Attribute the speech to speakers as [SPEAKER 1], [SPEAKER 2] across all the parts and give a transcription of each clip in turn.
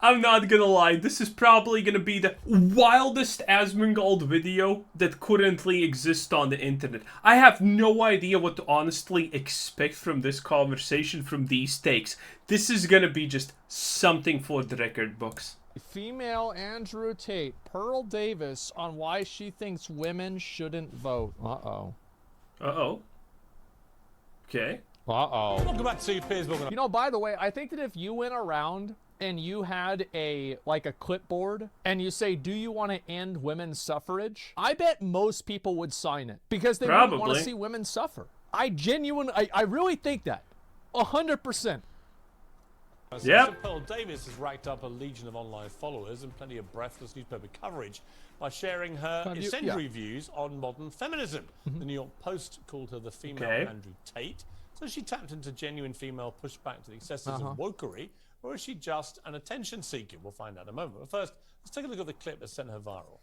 [SPEAKER 1] I'm not gonna lie, this is probably gonna be the wildest Asmongold video that currently exists on the internet. I have no idea what to honestly expect from this conversation, from these takes. This is gonna be just something for the record books.
[SPEAKER 2] Female Andrew Tate, Pearl Davis, on why she thinks women shouldn't vote. Uh-oh.
[SPEAKER 1] Uh-oh. Okay.
[SPEAKER 2] Uh-oh.
[SPEAKER 3] Welcome back to Piers Morgan.
[SPEAKER 2] You know, by the way, I think that if you went around and you had a clipboard and you say, do you want to end women's suffrage? I bet most people would sign it because they wouldn't want to see women suffer. I really think that. 100%.
[SPEAKER 1] Yeah.
[SPEAKER 3] Pearl Davis has racked up a legion of online followers and plenty of breathless newspaper coverage by sharing her incendiary views on modern feminism. The New York Post called her the female Andrew Tate. So she tapped into genuine female pushback to the excesses of wokery, or is she just an attention seeker? We'll find out in a moment. But first, let's take a look at the clip that sent her viral.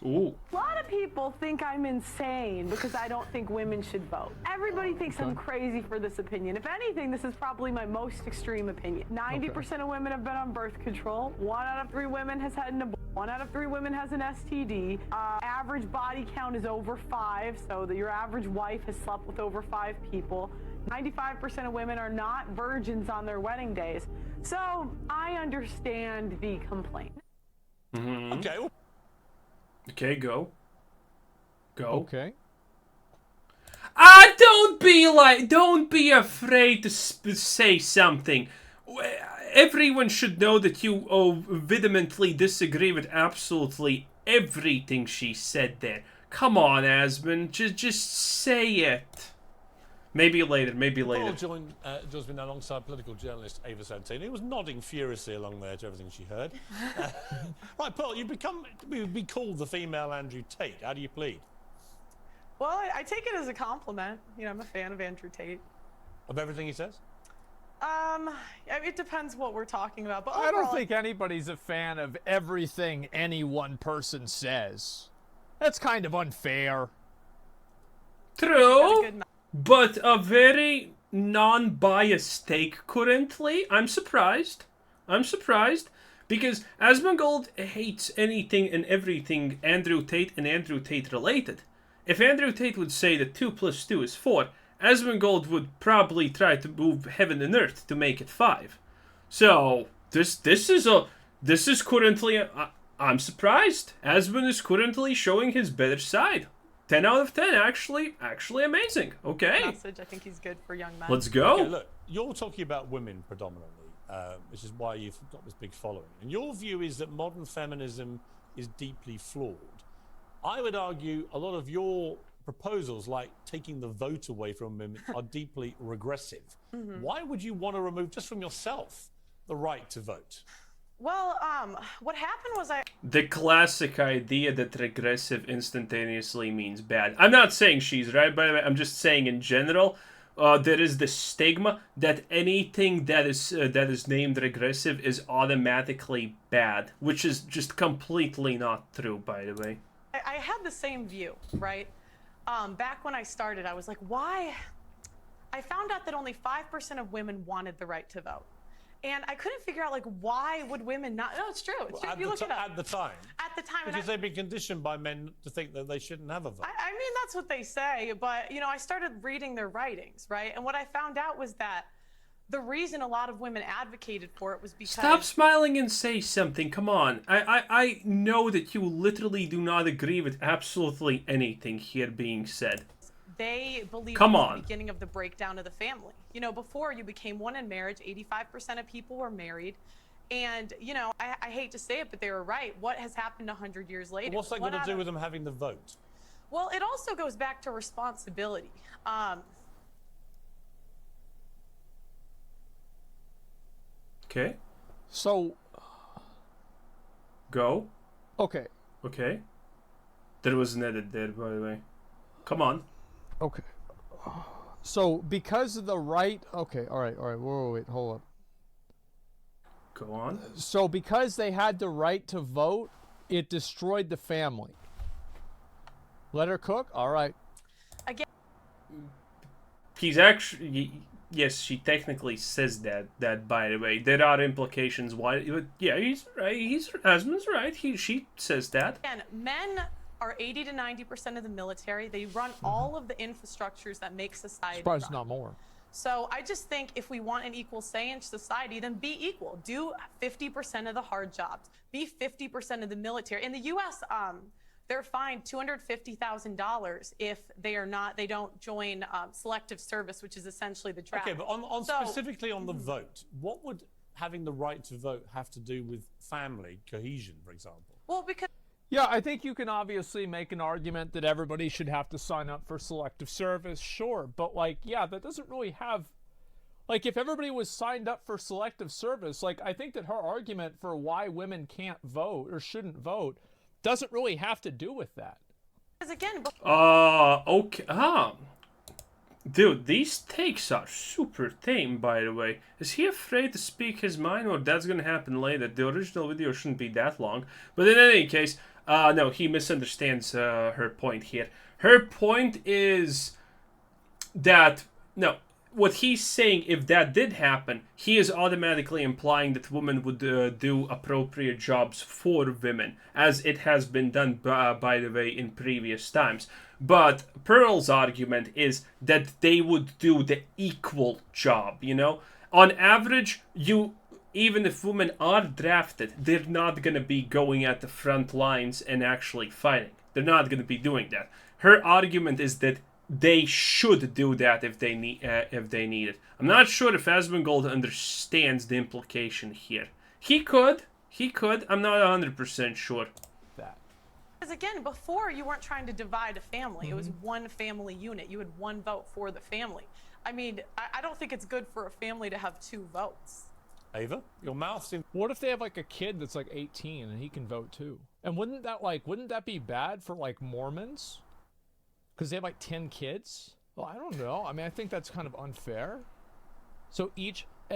[SPEAKER 1] Ooh.
[SPEAKER 4] A lot of people think I'm insane because I don't think women should vote. Everybody thinks I'm crazy for this opinion. If anything, this is probably my most extreme opinion. 90% of women have been on birth control. 1 out of 3 women has had an abortion. 1 out of 3 women has an STD. Average body count is over 5, so that your average wife has slept with over 5 people. 95% of women are not virgins on their wedding days. So I understand the complaint.
[SPEAKER 3] Okay.
[SPEAKER 1] Okay, go.
[SPEAKER 2] Okay.
[SPEAKER 1] Don't be afraid to say something. Everyone should know that you vehemently disagree with absolutely everything she said there. Come on, Asmon, just say it. Maybe later, maybe later.
[SPEAKER 3] Paul joins me now alongside political journalist Ava Santini, who was nodding furiously along there to everything she heard. Right, Paul, you've be called the female Andrew Tate. How do you plead?
[SPEAKER 4] Well, I take it as a compliment. You know, I'm a fan of Andrew Tate.
[SPEAKER 3] Of everything he says?
[SPEAKER 4] It depends what we're talking about. But
[SPEAKER 2] I don't think anybody's a fan of everything any one person says. That's kind of unfair.
[SPEAKER 1] True. But a very non-biased take currently. I'm surprised. Because Asmongold hates anything and everything Andrew Tate and Andrew Tate related. If Andrew Tate would say that 2 + 2 is 4, Asmongold would probably try to move heaven and earth to make it 5. So this is currently I'm surprised. Asmon is currently showing his better side. 10 out of 10, actually amazing. Okay.
[SPEAKER 4] Message. I think he's good for young men.
[SPEAKER 1] Let's go.
[SPEAKER 3] Okay, look, you're talking about women predominantly, which is why you've got this big following. And your view is that modern feminism is deeply flawed. I would argue a lot of your proposals, like taking the vote away from women, are deeply regressive. Why would you want to remove, just from yourself, the right to vote?
[SPEAKER 4] Well, what happened was
[SPEAKER 1] The classic idea that regressive instantaneously means bad. I'm not saying she's right, by the way. I'm just saying in general, there is the stigma that anything that is named regressive is automatically bad, which is just completely not true, by the way.
[SPEAKER 4] I had the same view, right? Back when I started, I was like, why? I found out that only 5% of women wanted the right to vote. And I couldn't figure out, like, why would women not? No, it's true. It's true. If you look it up.
[SPEAKER 3] At the time.
[SPEAKER 4] At the time.
[SPEAKER 3] Because they've been conditioned by men to think that they shouldn't have a vote.
[SPEAKER 4] I mean, that's what they say. But, you know, I started reading their writings, right? And what I found out was that the reason a lot of women advocated for it was because...
[SPEAKER 1] Stop smiling and say something. Come on. I know that you literally do not agree with absolutely anything here being said.
[SPEAKER 4] They believe
[SPEAKER 1] Come
[SPEAKER 4] it was
[SPEAKER 1] on.
[SPEAKER 4] the beginning of the breakdown of the family. You know, before you became one in marriage, 85% of people were married. And, you know, I hate to say it, but they were right. What has happened 100 years later?
[SPEAKER 3] But what's that got to do with them having the vote?
[SPEAKER 4] Well, it also goes back to responsibility.
[SPEAKER 1] Okay.
[SPEAKER 2] So...
[SPEAKER 1] Go.
[SPEAKER 2] Okay.
[SPEAKER 1] Okay. There was an edit there, by the way. Come on.
[SPEAKER 2] Okay. So, because of the right... Okay, all right. Wait, hold up.
[SPEAKER 1] Go on.
[SPEAKER 2] So, because they had the right to vote, it destroyed the family. Let her cook? All right.
[SPEAKER 4] Again.
[SPEAKER 1] He's actually... yes, she technically says that, by the way. There are implications why... Yeah, he's right. Asmon's right. She says that.
[SPEAKER 5] Again, men are 80 to 90% of the military. They run all of the infrastructures that make society
[SPEAKER 2] Surprised
[SPEAKER 5] run.
[SPEAKER 2] not more.
[SPEAKER 5] So I just think if we want an equal say in society, then be equal. Do 50% of the hard jobs. Be 50% of the military. In the U.S., they're fined $250,000 if they don't join selective service, which is essentially the draft.
[SPEAKER 3] Okay, but specifically on the vote, what would having the right to vote have to do with family cohesion, for example?
[SPEAKER 5] Well, because...
[SPEAKER 2] Yeah, I think you can obviously make an argument that everybody should have to sign up for selective service, sure. But, like, yeah, that doesn't really have... Like, if everybody was signed up for selective service, like, I think that her argument for why women can't vote or shouldn't vote doesn't really have to do with that.
[SPEAKER 5] Because again...
[SPEAKER 1] Okay. Dude, these takes are super tame, by the way. Is he afraid to speak his mind, or that's gonna happen later? The original video shouldn't be that long. But in any case, no, he misunderstands her point here. Her point is that, no, what he's saying, if that did happen, he is automatically implying that women would do appropriate jobs for women, as it has been done, by the way, in previous times. But Pearl's argument is that they would do the equal job, you know? On average, even if women are drafted, they're not going to be going at the front lines and actually fighting. They're not going to be doing that. Her argument is that they should do that if they need it. I'm not sure if Asmongold understands the implication here. He could. I'm not 100% sure.
[SPEAKER 5] Because again, before you weren't trying to divide a family. It was one family unit. You had one vote for the family. I mean, I don't think it's good for a family to have two votes.
[SPEAKER 3] Ava, your mouth seems...
[SPEAKER 2] What if they have like a kid that's like 18 and he can vote too? And wouldn't that be bad for like Mormons? Because they have like 10 kids? Well, I don't know. I mean, I think that's kind of unfair. So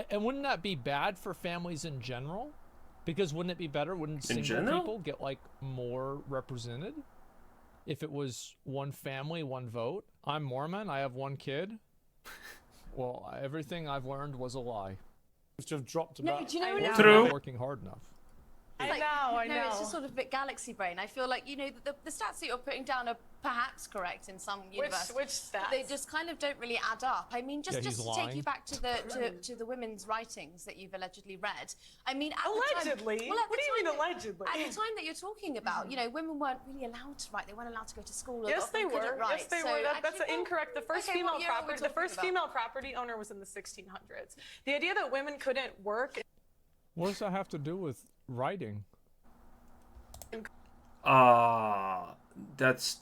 [SPEAKER 2] and wouldn't that be bad for families in general? Because wouldn't it be better? Wouldn't single people get like more represented? If it was one family, one vote? I'm Mormon, I have one kid. Well, everything I've learned was a lie.
[SPEAKER 3] To have dropped about...
[SPEAKER 6] No, do you know what
[SPEAKER 1] True.
[SPEAKER 2] Working hard enough.
[SPEAKER 5] I know.
[SPEAKER 6] It's just sort of a bit galaxy brain. I feel like, you know, the stats that you're putting down are perhaps correct in some universe.
[SPEAKER 5] Which stats?
[SPEAKER 6] They just kind of don't really add up. I mean, just to
[SPEAKER 2] lying.
[SPEAKER 6] take you back to the women's writings that you've allegedly read. I mean,
[SPEAKER 5] allegedly?
[SPEAKER 6] The time,
[SPEAKER 5] what do you mean allegedly?
[SPEAKER 6] At the time that you're talking about, you know, women weren't really allowed to write. They weren't allowed to go to school.
[SPEAKER 5] Yes, they were.
[SPEAKER 6] Yes,
[SPEAKER 5] they were. That's incorrect. The first female property owner was in the 1600s. The idea that women couldn't work.
[SPEAKER 2] What does that have to do with writing?
[SPEAKER 1] That's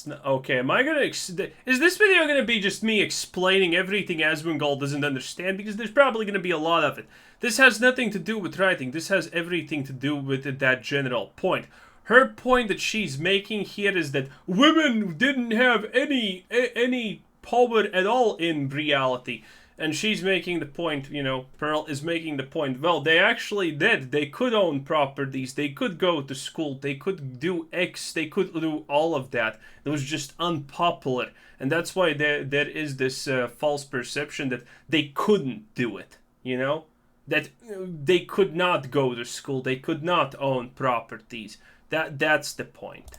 [SPEAKER 1] not okay. Am I gonna is this video gonna be just me explaining everything Asmongold doesn't understand? Because there's probably gonna be a lot of it. This has nothing to do with writing. This has everything to do with that general point. Her point that she's making here is that women didn't have any power at all in reality. And she's making the point, you know, Pearl is making the point, well, they actually did. They could own properties, they could go to school, they could do X, they could do all of that. It was just unpopular. And that's why there is this false perception that they couldn't do it, you know? That they could not go to school, they could not own properties. That's the point.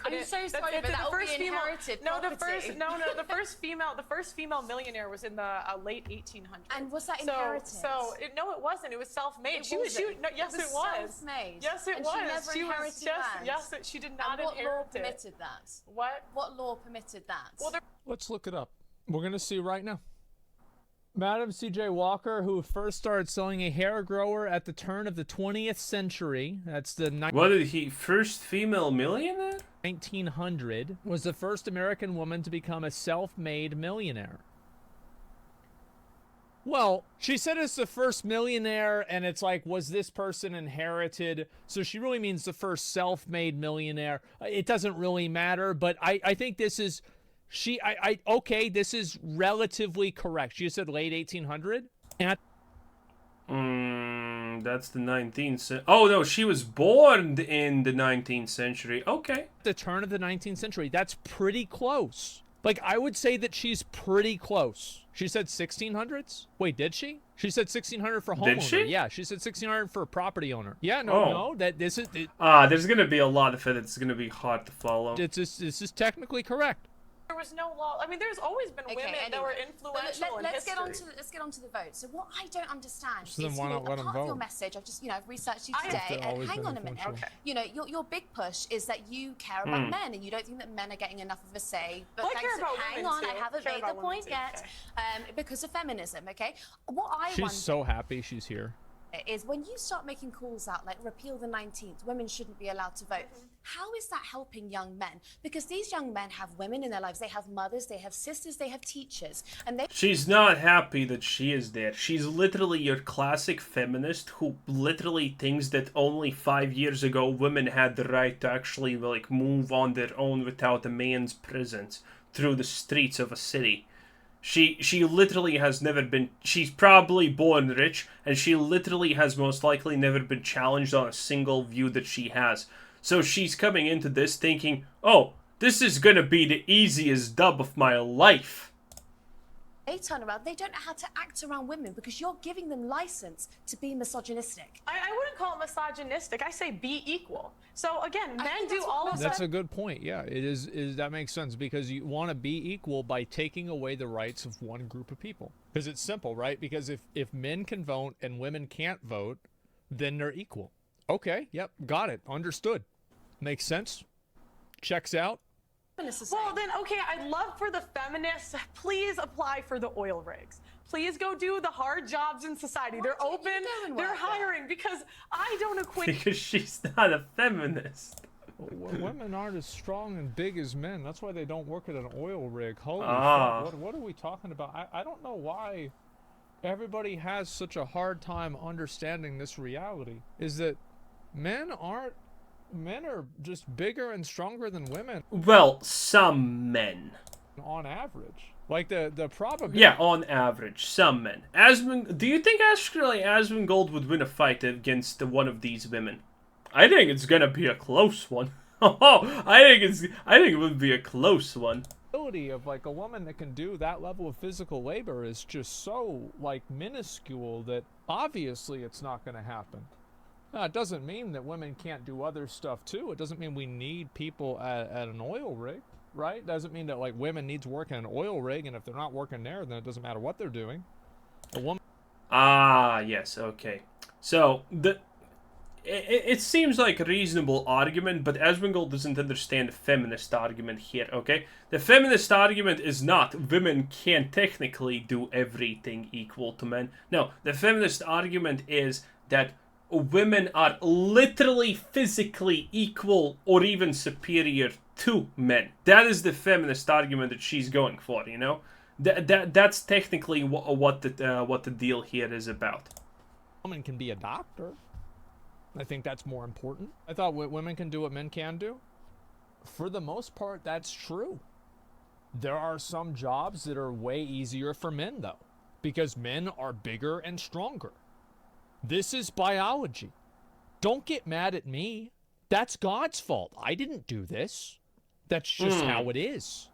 [SPEAKER 6] I'm so sorry, but that will be inherited property.
[SPEAKER 5] The first female millionaire was in the late 1800s.
[SPEAKER 6] And was that inherited?
[SPEAKER 5] No, it wasn't. It was self-made.
[SPEAKER 6] Yes, it was.
[SPEAKER 5] Self-made. Yes, it was.
[SPEAKER 6] She never inherited land.
[SPEAKER 5] Yes, she did not inherit it.
[SPEAKER 6] What law permitted that? What law permitted that?
[SPEAKER 5] Well,
[SPEAKER 2] let's look it up. We're gonna see right now. Madam C.J. Walker, who first started selling a hair grower at the turn of the 20th century. That's the...
[SPEAKER 1] What did he... First female millionaire?
[SPEAKER 2] 1900, was the first American woman to become a self-made millionaire. Well, she said it's the first millionaire, and it's like, was this person inherited? So she really means the first self-made millionaire. It doesn't really matter, but I think this is... Okay, this is relatively correct. She said late 1800?
[SPEAKER 1] That's the 19th century. Oh, no, she was born in the 19th century. Okay.
[SPEAKER 2] The turn of the 19th century. That's pretty close. Like, I would say that she's pretty close. She said 1600s? Wait, did she? She said 1600 for homeowner.
[SPEAKER 1] Did she?
[SPEAKER 2] Yeah, she said 1600 for property owner. Yeah, no, that this is...
[SPEAKER 1] there's gonna be a lot of it that's gonna be hard to follow.
[SPEAKER 2] This is technically correct.
[SPEAKER 5] There was no law. I mean, there's always been women that were influential in
[SPEAKER 6] let's
[SPEAKER 5] history.
[SPEAKER 6] let's get on to the vote. So what I don't understand
[SPEAKER 2] So then
[SPEAKER 6] is,
[SPEAKER 2] why not let them
[SPEAKER 6] part of your
[SPEAKER 2] vote?
[SPEAKER 6] message, I've researched you today, and hang on a minute.
[SPEAKER 2] Okay.
[SPEAKER 6] You know, your big push is that you care about men, and you don't think that men are getting enough of a say. But
[SPEAKER 5] Well, I care about
[SPEAKER 6] hang
[SPEAKER 5] women
[SPEAKER 6] on,
[SPEAKER 5] too.
[SPEAKER 6] I haven't
[SPEAKER 5] Care
[SPEAKER 6] made the
[SPEAKER 5] about women
[SPEAKER 6] point
[SPEAKER 5] too,
[SPEAKER 6] yet. Because of feminism, okay? What I
[SPEAKER 2] She's
[SPEAKER 6] wonder
[SPEAKER 2] so happy she's here.
[SPEAKER 6] is when you start making calls out like repeal the 19th, women shouldn't be allowed to vote. How is that helping young men? Because these young men have women in their lives. They have mothers, they have sisters, they have teachers, and they...
[SPEAKER 1] She's not happy that she is there. She's literally your classic feminist who literally thinks that only 5 years ago women had the right to actually like move on their own without a man's presence through the streets of a city. She literally has never been... She's probably born rich, and she literally has most likely never been challenged on a single view that she has. So she's coming into this thinking, oh, this is gonna be the easiest dub of my life.
[SPEAKER 6] They turn around, they don't know how to act around women because you're giving them license to be misogynistic.
[SPEAKER 5] I wouldn't call it misogynistic. I say be equal. So again, men do all of that.
[SPEAKER 2] That's a good point. Yeah, it is that makes sense because you want to be equal by taking away the rights of one group of people. Because it's simple, right? Because if men can vote and women can't vote, then they're equal. Okay, yep, got it. Understood. Makes sense. Checks out.
[SPEAKER 5] Well, then, okay, I'd love for the feminists, please apply for the oil rigs. Please go do the hard jobs in society. They're open, they're hiring, because I don't equate...
[SPEAKER 1] Because she's not a feminist.
[SPEAKER 2] Women aren't as strong and big as men. That's why they don't work at an oil rig. Holy fuck, what are we talking about? I don't know why everybody has such a hard time understanding this reality. Is that men are just bigger and stronger than women.
[SPEAKER 1] Well, some men.
[SPEAKER 2] On average. Like the probability...
[SPEAKER 1] Yeah, on average, some men. Do you think actually Asmongold would win a fight against one of these women? I think it's gonna be a close one. I think it would be a close one.
[SPEAKER 2] The ability of like a woman that can do that level of physical labor is just so like minuscule that obviously it's not gonna happen. Now, it doesn't mean that women can't do other stuff too. It doesn't mean we need people at an oil rig, right? It doesn't mean that like women need to work in an oil rig, and if they're not working there, then it doesn't matter what they're doing. A woman.
[SPEAKER 1] Ah, yes, okay. So it seems like a reasonable argument, but Asmongold doesn't understand the feminist argument here, okay? The feminist argument is not women can't technically do everything equal to men. No, the feminist argument is that women are literally physically equal or even superior to men. That is the feminist argument that she's going for, you know? That's technically what the deal here is about.
[SPEAKER 2] A woman can be a doctor. I think that's more important. I thought women can do what men can do. For the most part, that's true. There are some jobs that are way easier for men, though, because men are bigger and stronger. This is biology. Don't get mad at me. That's God's fault. I didn't do this. That's just how it is.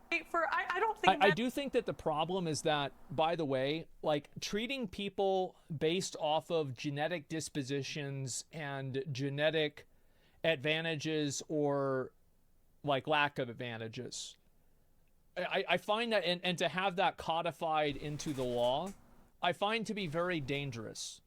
[SPEAKER 5] I don't think
[SPEAKER 2] I do think that the problem is that, by the way, like treating people based off of genetic dispositions and genetic advantages or like lack of advantages. I find that, and to have that codified into the law, I find to be very dangerous.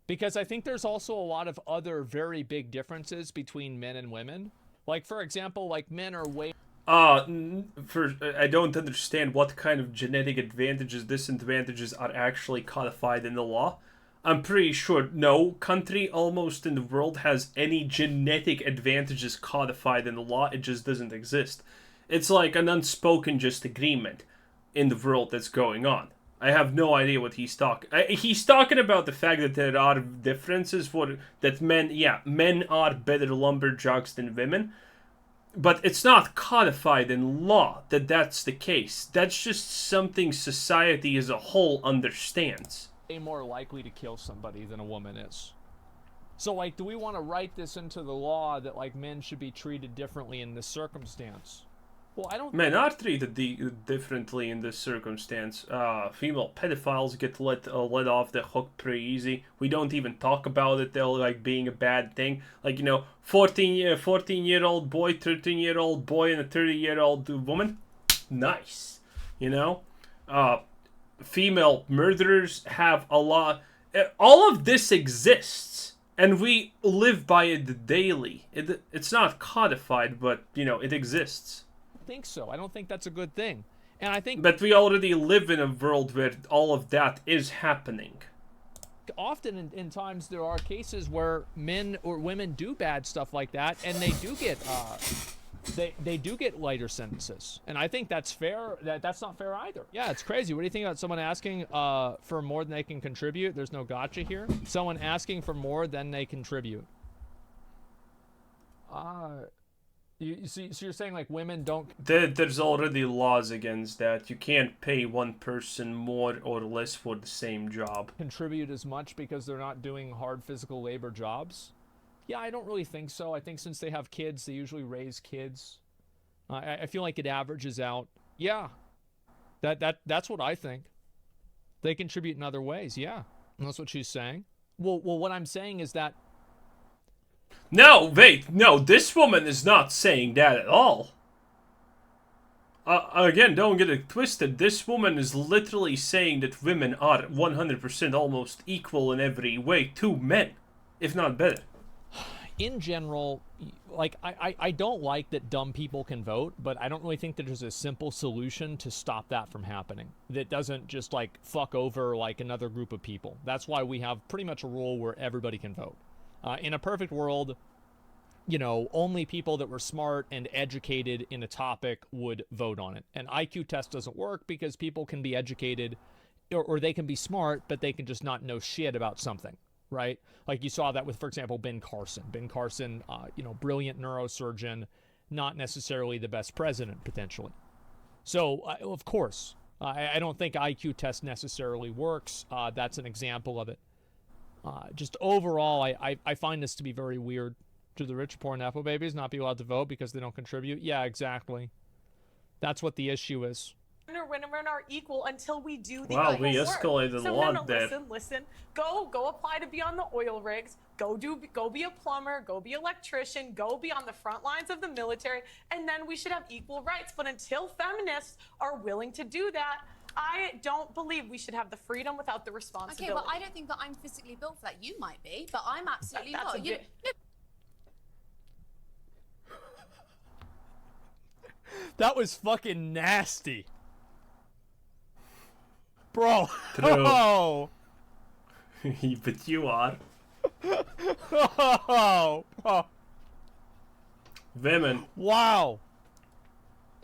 [SPEAKER 2] Because I think there's also a lot of other very big differences between men and women. Like, for example, like men are way...
[SPEAKER 1] I don't understand what kind of genetic advantages, disadvantages are actually codified in the law. I'm pretty sure no country almost in the world has any genetic advantages codified in the law. It just doesn't exist. It's like an unspoken just agreement in the world that's going on. I have no idea what he's talking. He's talking about the fact that there are differences that men are better lumberjacks than women, but it's not codified in law that that's the case. That's just something society as a whole understands.
[SPEAKER 2] Way more likely to kill somebody than a woman is. So, like, do we want to write this into the law that like men should be treated differently in this circumstance? Well, I don't.
[SPEAKER 1] Men are treated differently in this circumstance. Female pedophiles get let off the hook pretty easy. We don't even talk about it, though, like being a bad thing. Like, 14-year-old boy, 13-year-old boy, and a 30-year-old woman. Nice. Female murderers have a lot. All of this exists, and we live by it daily. It's not codified, but, it exists.
[SPEAKER 2] Think so. I don't think that's a good thing. And I think...
[SPEAKER 1] But we already live in a world where all of that is happening.
[SPEAKER 2] Often in times there are cases where men or women do bad stuff like that, and they do get they do get lighter sentences. And I think that's fair. That's not fair either. Yeah, it's crazy. What do you think about someone asking for more than they can contribute? There's no gotcha here. Someone asking for more than they contribute. So you're saying like women don't...
[SPEAKER 1] There's already laws against that. You can't pay one person more or less for the same job.
[SPEAKER 2] Contribute as much because they're not doing hard physical labor jobs? Yeah, I don't really think so. I think since they have kids, they usually raise kids. I feel like it averages out. Yeah, that's what I think. They contribute in other ways, yeah. And that's what she's saying. Well, what I'm saying is that...
[SPEAKER 1] No, wait, no, this woman is not saying that at all. Again, don't get it twisted. This woman is literally saying that women are 100% almost equal in every way to men, if not better.
[SPEAKER 2] In general, like, I don't like that dumb people can vote, but I don't really think that there's a simple solution to stop that from happening. That doesn't just, like, fuck over, like, another group of people. That's why we have pretty much a rule where everybody can vote. In a perfect world, only people that were smart and educated in a topic would vote on it. An IQ test doesn't work because people can be educated or they can be smart, but they can just not know shit about something, right? Like you saw that with, for example, Ben Carson. Ben Carson, brilliant neurosurgeon, not necessarily the best president, potentially. So, of course, I don't think IQ test necessarily works. That's an example of it. Just overall, I find this to be very weird. Do the rich, poor, Nepo babies not be allowed to vote because they don't contribute? Yeah, exactly. That's what the issue is.
[SPEAKER 5] Women are equal until we do the
[SPEAKER 1] wow, we escalated a lot there.
[SPEAKER 5] Listen. Go apply to be on the oil rigs. Go be a plumber. Go be an electrician. Go be on the front lines of the military. And then we should have equal rights. But until feminists are willing to do that, I don't believe we should have the freedom without the responsibility.
[SPEAKER 6] Okay, well, I don't think that I'm physically built for that. You might be, but I'm absolutely not.
[SPEAKER 2] That was fucking nasty. Bro.
[SPEAKER 1] True.
[SPEAKER 2] Oh.
[SPEAKER 1] But you are.
[SPEAKER 2] Oh.
[SPEAKER 1] Women.
[SPEAKER 2] Wow.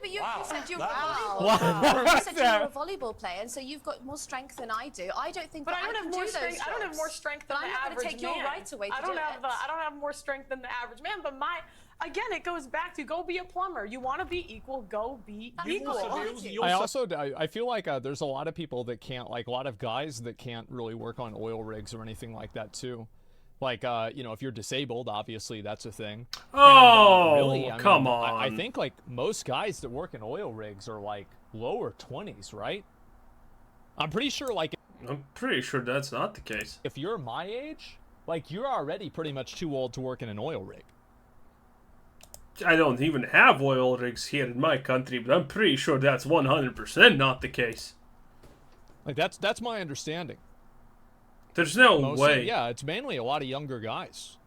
[SPEAKER 6] But you said you're
[SPEAKER 2] You
[SPEAKER 6] said you're a volleyball player, and so you've got more strength than I do. I don't think
[SPEAKER 5] but
[SPEAKER 6] that I can do those jobs.
[SPEAKER 5] I don't have more strength than the average man.
[SPEAKER 6] I'm not going to take your right away to do it.
[SPEAKER 5] I don't have more strength than the average man, but again, it goes back to go be a plumber. You want to be equal, go be equal.
[SPEAKER 2] I feel like there's a lot of people that can't, like a lot of guys that can't really work on oil rigs or anything like that too. Like, if you're disabled, obviously that's a thing.
[SPEAKER 1] Oh,
[SPEAKER 2] and, really,
[SPEAKER 1] come on.
[SPEAKER 2] I think, like, most guys that work in oil rigs are, like, lower 20s, right? I'm pretty sure that's not the case. If you're my age, like, you're already pretty much too old to work in an oil rig.
[SPEAKER 1] I don't even have oil rigs here in my country, but I'm pretty sure that's 100% not the case.
[SPEAKER 2] Like, that's my understanding.
[SPEAKER 1] There's no way.
[SPEAKER 2] Yeah, it's mainly a lot of younger guys.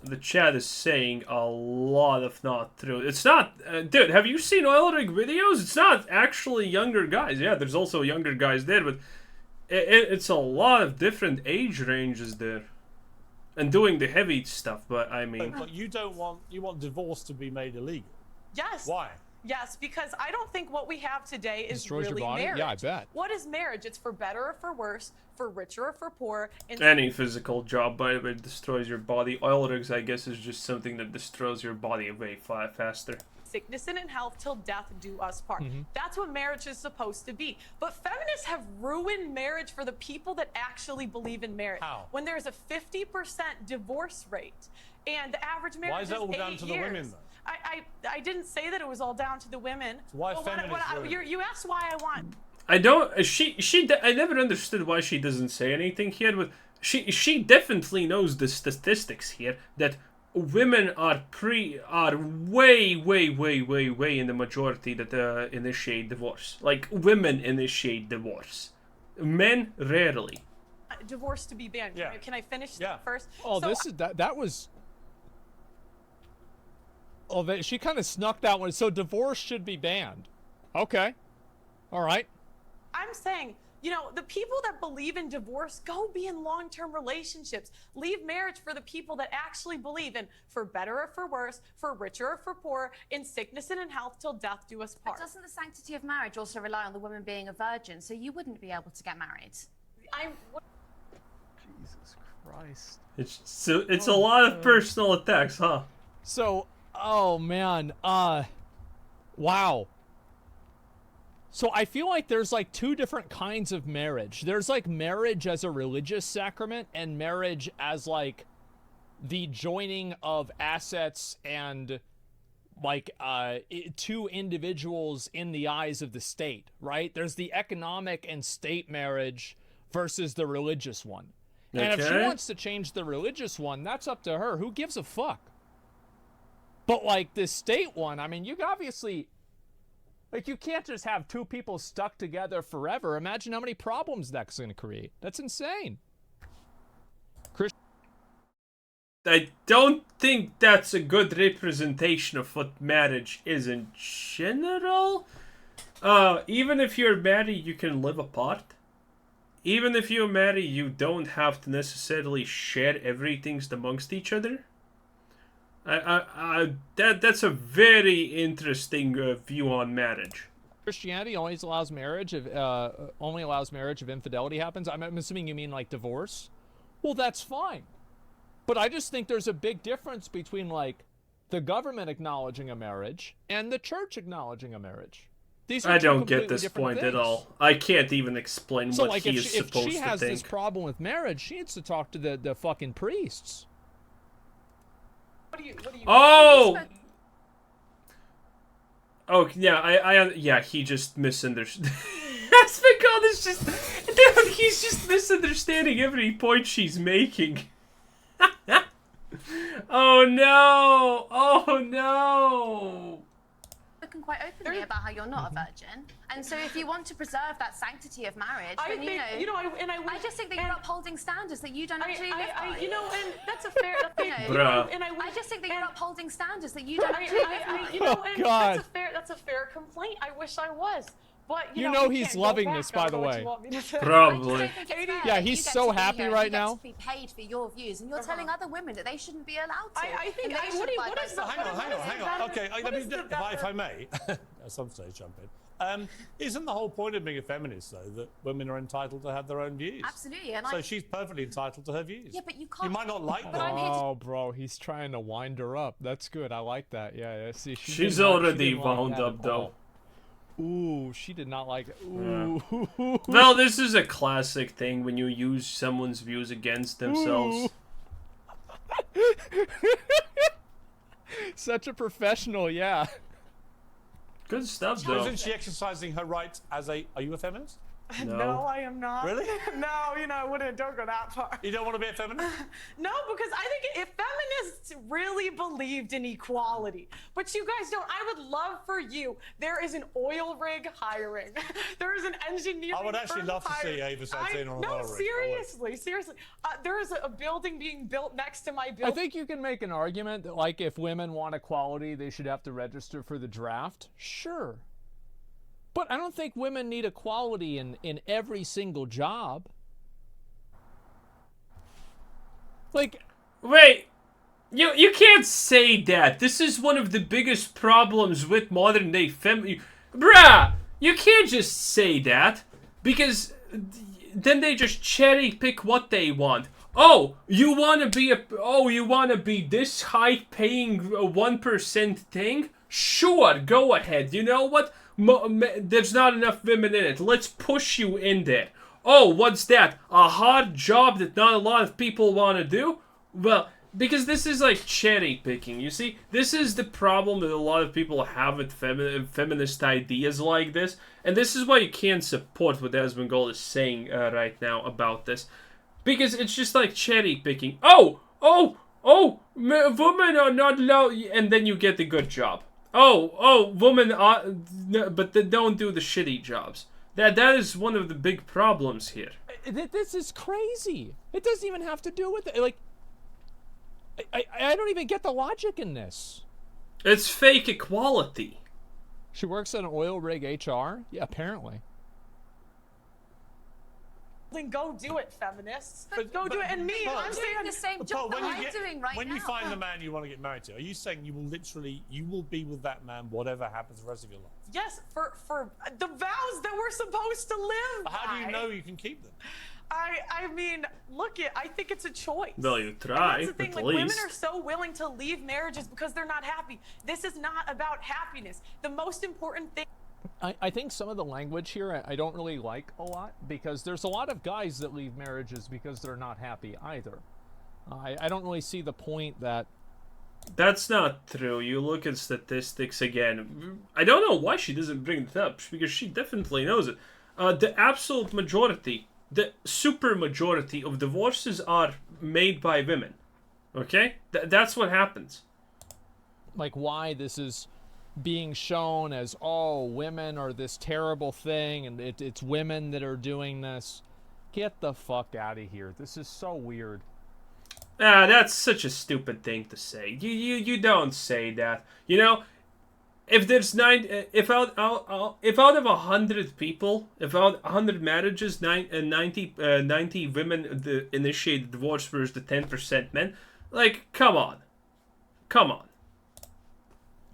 [SPEAKER 1] The chat is saying a lot of not true. It's not... dude, have you seen oil rig videos? It's not actually younger guys. Yeah, there's also younger guys there, but it's a lot of different age ranges there. And doing the heavy stuff, but I mean...
[SPEAKER 3] But you want divorce to be made illegal?
[SPEAKER 5] Yes.
[SPEAKER 3] Why?
[SPEAKER 5] Yes, because I don't think what we have today is
[SPEAKER 2] destroys
[SPEAKER 5] really
[SPEAKER 2] your body?
[SPEAKER 5] marriage.
[SPEAKER 2] Yeah, I bet.
[SPEAKER 5] What is marriage? It's for better or for worse, for richer or for poor.
[SPEAKER 1] Any physical job, by the way, destroys your body. Oil rigs, I guess, is just something that destroys your body way faster.
[SPEAKER 5] Sickness and in health till death do us part. That's what marriage is supposed to be. But feminists have ruined marriage for the people that actually believe in marriage.
[SPEAKER 3] How?
[SPEAKER 5] When there's a 50% divorce rate and the average marriage
[SPEAKER 3] Why is that all down to the women, though?
[SPEAKER 5] I didn't say that it was all down to the women.
[SPEAKER 3] Why feminism?
[SPEAKER 5] You asked why I want.
[SPEAKER 1] I don't. I never understood why she doesn't say anything here, but she definitely knows the statistics here that women are way in the majority that initiate divorce. Like, women initiate divorce. Men rarely.
[SPEAKER 5] Divorce to be banned.
[SPEAKER 3] Yeah.
[SPEAKER 5] Can I finish first?
[SPEAKER 2] Oh, so, that was. Oh, she kind of snuck that one. So divorce should be banned. Okay. All right.
[SPEAKER 5] I'm saying, you know, the people that believe in divorce, go be in long-term relationships. Leave marriage for the people that actually believe in, for better or for worse, for richer or for poorer, in sickness and in health, till death do us part.
[SPEAKER 6] But doesn't the sanctity of marriage also rely on the woman being a virgin, so you wouldn't be able to get married?
[SPEAKER 2] Jesus Christ.
[SPEAKER 1] It's a lot of personal attacks, huh?
[SPEAKER 2] So, oh man, wow. So I feel like there's like two different kinds of marriage. There's like marriage as a religious sacrament and marriage as like the joining of assets and like two individuals in the eyes of the state, right? There's the economic and state marriage versus the religious one. Okay. And if she wants to change the religious one, that's up to her. Who gives a fuck? But like the state one, I mean, you obviously... Like, you can't just have two people stuck together forever. Imagine how many problems that's going to create. That's insane.
[SPEAKER 1] I don't think that's a good representation of what marriage is in general. Even if you're married, you can live apart. Even if you're married, you don't have to necessarily share everything amongst each other. That's a very interesting view on marriage.
[SPEAKER 2] Christianity always allows marriage if infidelity happens. I'm assuming you mean like divorce. Well, that's fine, but I just think there's a big difference between like the government acknowledging a marriage and the church acknowledging a marriage. These are
[SPEAKER 1] I don't get this point
[SPEAKER 2] things.
[SPEAKER 1] at all. I can't even explain
[SPEAKER 2] so,
[SPEAKER 1] what
[SPEAKER 2] like,
[SPEAKER 1] he is supposed to think.
[SPEAKER 2] If she has this problem with marriage, she needs to talk to the fucking priests.
[SPEAKER 5] What do you
[SPEAKER 1] oh yeah, yeah, he just misunderstood. Asmongold is just, dude, he's just misunderstanding every point she's making. Oh no.
[SPEAKER 6] Spoken quite openly about how you're not a virgin, and so if you want to preserve that sanctity of marriage, then I just think that you're upholding standards that you don't actually live by.
[SPEAKER 5] You know, and that's a fair.
[SPEAKER 6] I just think that you're upholding standards that you don't actually live by.
[SPEAKER 5] You know, and that's a fair complaint. I wish I was. But,
[SPEAKER 2] you know he's loving this, by the way.
[SPEAKER 1] Probably.
[SPEAKER 2] Yeah, he's so happy right now.
[SPEAKER 6] You get to be paid for your views, and you're telling other women that they shouldn't be allowed to.
[SPEAKER 5] I think.
[SPEAKER 3] Hang on. Okay, if I may, at some stage jump in. Isn't the whole point of being a feminist, though, that women are entitled to have their own views?
[SPEAKER 6] Absolutely. And
[SPEAKER 3] so she's perfectly entitled to her views.
[SPEAKER 6] Yeah, but you can't.
[SPEAKER 3] You might not like them.
[SPEAKER 2] Oh, bro, he's trying to wind her up. That's good. I like that. Yeah. See,
[SPEAKER 1] she's already wound up, though.
[SPEAKER 2] Ooh, she did not like it. Ooh.
[SPEAKER 1] Yeah. Well, this is a classic thing when you use someone's views against themselves.
[SPEAKER 2] Such a professional, yeah.
[SPEAKER 1] Good stuff, though.
[SPEAKER 3] Isn't she exercising her rights as a... Are you a feminist?
[SPEAKER 5] No, I am not.
[SPEAKER 3] Really?
[SPEAKER 5] No, I wouldn't. Don't go that far.
[SPEAKER 3] You don't want to be a feminist?
[SPEAKER 5] No, because I think if feminists really believed in equality, but you guys don't, I would love for you. There is an oil rig hiring. There is an engineering
[SPEAKER 3] I would actually love to see Ava Satin on an oil rig.
[SPEAKER 5] No, seriously. There is a building being built next to my building.
[SPEAKER 2] I think you can make an argument that, like, if women want equality, they should have to register for the draft. Sure. But I don't think women need equality in every single job. Like,
[SPEAKER 1] wait, you can't say that. This is one of the biggest problems with modern day Bruh, you can't just say that, because then they just cherry pick what they want. Oh, you wanna be this high paying 1% thing? Sure, go ahead. You know what? There's not enough women in it. Let's push you in there. Oh, what's that? A hard job that not a lot of people want to do? Well, because this is like cherry picking. You see, this is the problem that a lot of people have with feminist ideas like this, and this is why you can't support what Asmongold is saying right now about this, because it's just like cherry picking. Women are not allowed, and then you get the good job. Women are, but they don't do the shitty jobs. That is one of the big problems here.
[SPEAKER 2] This is crazy. It doesn't even have to do with it. Like, I don't even get the logic in this.
[SPEAKER 1] It's fake equality.
[SPEAKER 2] She works at an oil rig HR? Yeah, apparently.
[SPEAKER 5] Then go do it, feminists. Go do it. And me, I'm saying
[SPEAKER 6] the same job that I'm doing right now.
[SPEAKER 3] When you find the man you want to get married to, are you saying you will be with that man whatever happens the rest of your life?
[SPEAKER 5] Yes, for the vows that we're supposed to live by.
[SPEAKER 3] How do you know you can keep them?
[SPEAKER 5] I mean, I think it's a choice.
[SPEAKER 1] Well, you try,
[SPEAKER 5] and that's the thing,
[SPEAKER 1] at
[SPEAKER 5] like,
[SPEAKER 1] least.
[SPEAKER 5] women are so willing to leave marriages because they're not happy. This is not about happiness. The most important thing.
[SPEAKER 2] I think some of the language here I don't really like a lot, because there's a lot of guys that leave marriages because they're not happy either. I don't really see the point that...
[SPEAKER 1] That's not true. You look at statistics again. I don't know why she doesn't bring it up, because she definitely knows it. The absolute majority, the super majority of divorces are made by women. Okay? That's what happens.
[SPEAKER 2] Like, why this is being shown as, oh, women are this terrible thing, and it's women that are doing this. Get the fuck out of here. This is so weird.
[SPEAKER 1] That's such a stupid thing to say. You don't say that. You know, if there's if out of 100 people, if out 100 marriages, 90 women initiate divorce versus the 10% men, like, come on.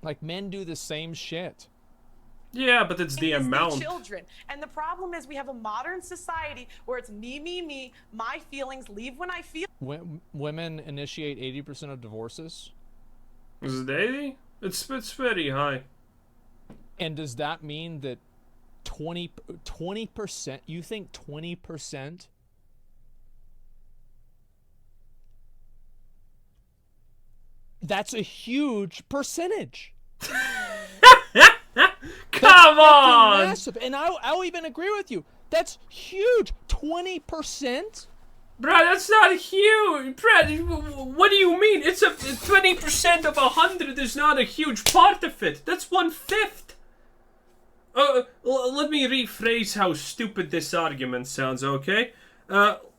[SPEAKER 2] Like, men do the same shit.
[SPEAKER 1] Yeah, but it's the amount.
[SPEAKER 5] Children. And the problem is we have a modern society where it's me, my feelings, leave when I feel.
[SPEAKER 2] Women initiate 80% of divorces?
[SPEAKER 1] Is it 80? It's very high.
[SPEAKER 2] And does that mean that 20%, you think 20%? That's a huge percentage.
[SPEAKER 1] Come on!
[SPEAKER 2] Massive. And I'll even agree with you. That's huge. 20%?
[SPEAKER 1] Bro, that's not huge. Brad, what do you mean? It's 20% of 100 is not a huge part of it. That's 1/5. Let me rephrase how stupid this argument sounds, okay?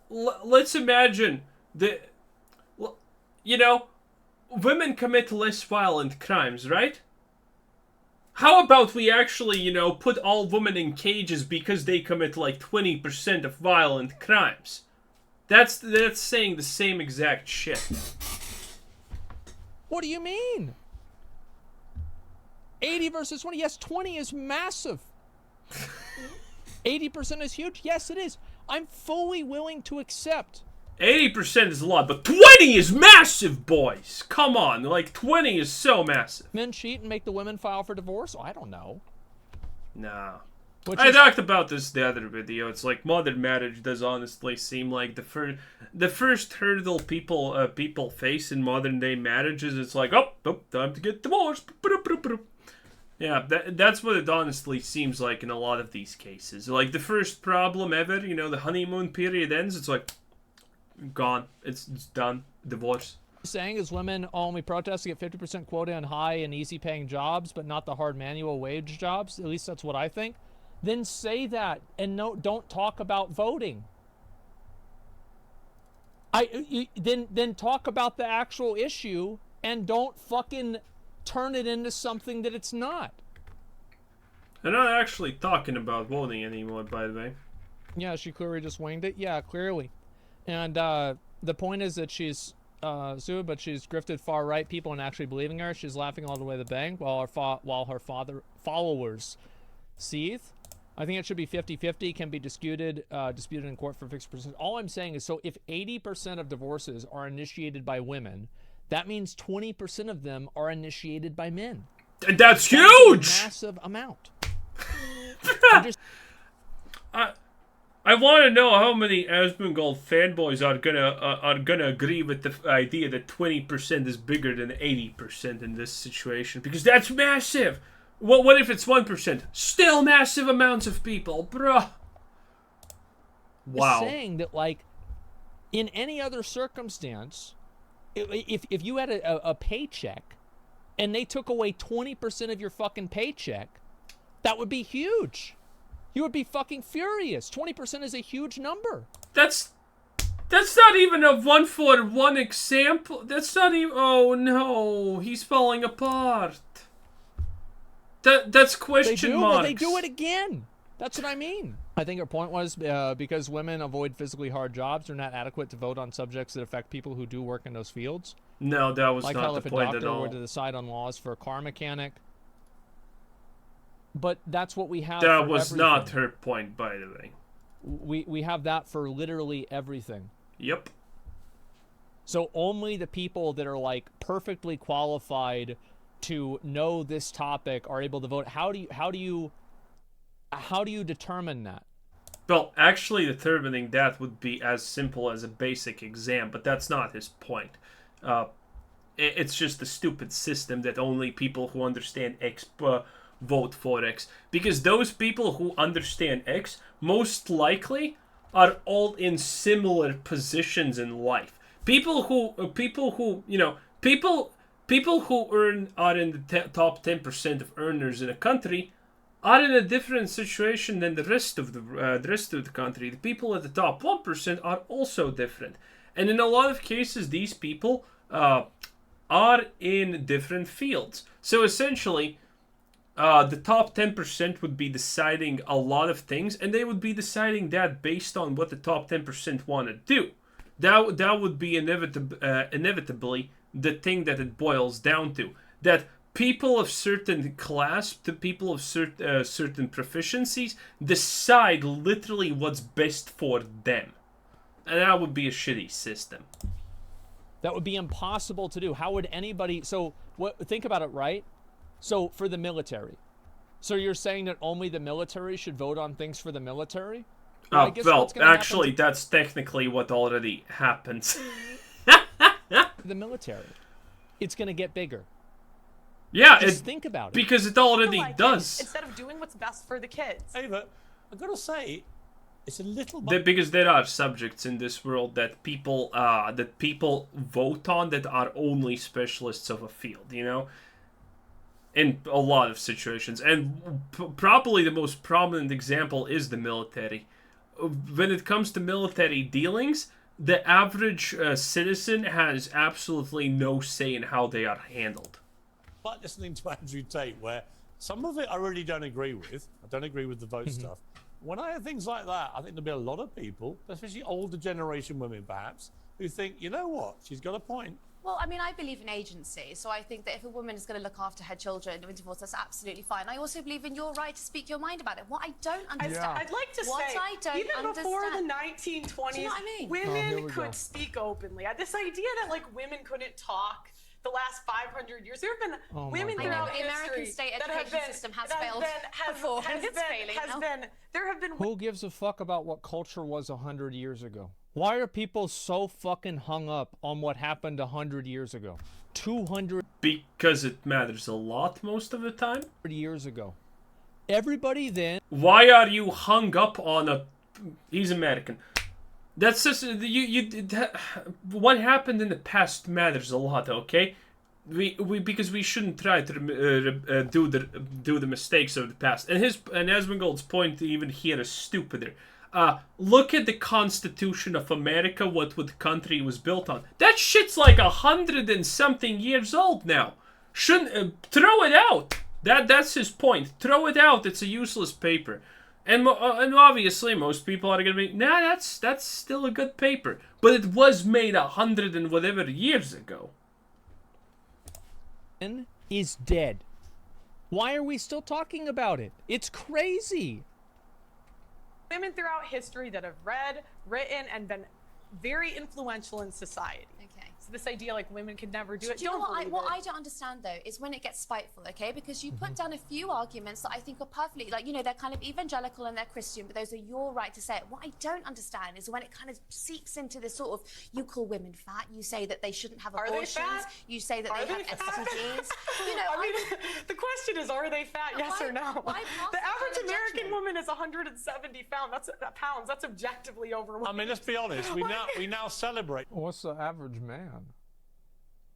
[SPEAKER 1] Let's imagine that, you know, women commit less violent crimes, right? How about we actually, you know, put all women in cages because they commit like 20% of violent crimes? That's saying the same exact shit.
[SPEAKER 2] What do you mean? 80 versus 20. Yes, 20 is massive. 80% is huge. Yes, it is. I'm fully willing to accept.
[SPEAKER 1] 80% is a lot, but 20 is massive, boys. Come on, like 20 is so massive.
[SPEAKER 2] Men cheat and make the women file for divorce? Oh, I don't know.
[SPEAKER 1] Nah. I talked about this the other video. It's like modern marriage does honestly seem like the first hurdle people face in modern day marriages. It's like, oh, time to get divorced. Yeah, that's what it honestly seems like in a lot of these cases. Like the first problem ever, you know, the honeymoon period ends. It's like, gone. It's done. Divorce.
[SPEAKER 2] Saying is women only protest to get 50% quota on high and easy paying jobs, but not the hard manual wage jobs. At least that's what I think. Then say that and don't talk about voting. Then talk about the actual issue and don't fucking turn it into something that it's not.
[SPEAKER 1] They're not actually talking about voting anymore, by the way.
[SPEAKER 2] Yeah, she clearly just winged it. Yeah, clearly. And the point is that she's sued, but she's grifted far-right people and actually believing her. She's laughing all the way to the bank while her followers seethe. I think it should be 50-50, can be disputed in court for fixed percent. All I'm saying is, so if 80% of divorces are initiated by women, that means 20% of them are initiated by men.
[SPEAKER 1] That's huge!
[SPEAKER 2] A massive amount.
[SPEAKER 1] I I want to know how many Asmongold fanboys are gonna agree with the idea that 20% is bigger than 80% in this situation, because that's massive. What if it's 1%? Still massive amounts of people, bruh. Wow.
[SPEAKER 2] Saying that, like, in any other circumstance, if you had a paycheck and they took away 20% of your fucking paycheck, that would be huge. You would be fucking furious. 20% is a huge number.
[SPEAKER 1] That's not even a 1-for-1 example. That's not even... Oh, no. He's falling apart. That's question marks.
[SPEAKER 2] Well, they do it again. That's what I mean. I think her point was because women avoid physically hard jobs, they're not adequate to vote on subjects that affect people who do work in those fields.
[SPEAKER 1] No, that was
[SPEAKER 2] not the point at all.
[SPEAKER 1] Like how if
[SPEAKER 2] a doctor were to decide on laws for a car mechanic. But that's what we have.
[SPEAKER 1] That was not her point, by the way.
[SPEAKER 2] We have that for literally everything.
[SPEAKER 1] Yep.
[SPEAKER 2] So only the people that are like perfectly qualified to know this topic are able to vote. How do you determine that?
[SPEAKER 1] Well, actually determining that would be as simple as a basic exam, but that's not his point. It's just a stupid system that only people who understand X vote for X. Because those people who understand X most likely are all in similar positions in life. People who are in the top 10% of earners in a country are in a different situation than the rest of the country. The people at the top 1% are also different, and in a lot of cases, these people are in different fields. So essentially, the top 10% would be deciding a lot of things, and they would be deciding that based on what the top 10% want to do. That would be inevitably the thing that it boils down to. That people of certain class, the people of certain proficiencies, decide literally what's best for them. And that would be a shitty system.
[SPEAKER 2] That would be impossible to do. How would anybody... So, think about it, right? So, for the military. So you're saying that only the military should vote on things for the military?
[SPEAKER 1] Well, actually, that's technically what already happens.
[SPEAKER 2] The military. It's going to get bigger.
[SPEAKER 1] Yeah,
[SPEAKER 2] just think about it.
[SPEAKER 1] Because it already does.
[SPEAKER 5] Instead of doing what's best for the kids.
[SPEAKER 3] Hey, but I've got to say, it's a little...
[SPEAKER 1] Because there are subjects in this world that people vote on that are only specialists of a field, you know? In a lot of situations. And probably the most prominent example is the military. When it comes to military dealings, the average citizen has absolutely no say in how they are handled.
[SPEAKER 3] Like listening to Andrew Tate, where some of it I really don't agree with. I don't agree with the vote stuff. When I hear things like that, I think there'll be a lot of people, especially older generation women perhaps, who think, you know what, she's got a point.
[SPEAKER 6] Well, I mean, I believe in agency, so I think that if a woman is going to look after her children in divorce, that's absolutely fine. I also believe in your right to speak your mind about it. What I don't understand...
[SPEAKER 5] I'd like to say, even before the 1920s,
[SPEAKER 6] do you know what I mean?
[SPEAKER 5] Women could speak openly. This idea that, like, women couldn't talk the last 500 years, there have been women throughout history...
[SPEAKER 6] The American state education system has failed before, and it's failing now.
[SPEAKER 5] There have been...
[SPEAKER 2] Who gives a fuck about what culture was 100 years ago? Why are people so fucking hung up on what happened 100 years ago? 200...
[SPEAKER 1] Because it matters a lot most of the time?
[SPEAKER 2] ...years ago. Everybody then...
[SPEAKER 1] Why are you hung up on a... He's American. That's just... What happened in the past matters a lot, okay? Because we shouldn't try to do the mistakes of the past. And Asmongold's point even here is stupider. Look at the Constitution of America, what the country was built on. That shit's like 100 and something years old now. Shouldn't throw it out. That's his point. Throw it out. It's a useless paper. And obviously most people are gonna be, nah, that's still a good paper. But it was made 100 and whatever years ago.
[SPEAKER 2] Is dead. Why are we still talking about it? It's crazy.
[SPEAKER 5] Women throughout history that have read, written, and been very influential in society.
[SPEAKER 6] Okay.
[SPEAKER 5] this idea like women could never do it.
[SPEAKER 6] Do you know what I don't understand though is when it gets spiteful, okay? Because you put down a few arguments that I think are perfectly, like, you know, they're kind of evangelical and they're Christian, but those are your right to say it. What I don't understand is when it kind of seeps into this sort of, you call women fat, you say that they shouldn't have abortions, you say that they have STDs. You know,
[SPEAKER 5] I mean, the question is, are they fat? Yes or no? The average American woman is 170 pounds. That's objectively overweight.
[SPEAKER 3] I mean, let's be honest. We now celebrate.
[SPEAKER 2] What's the average man?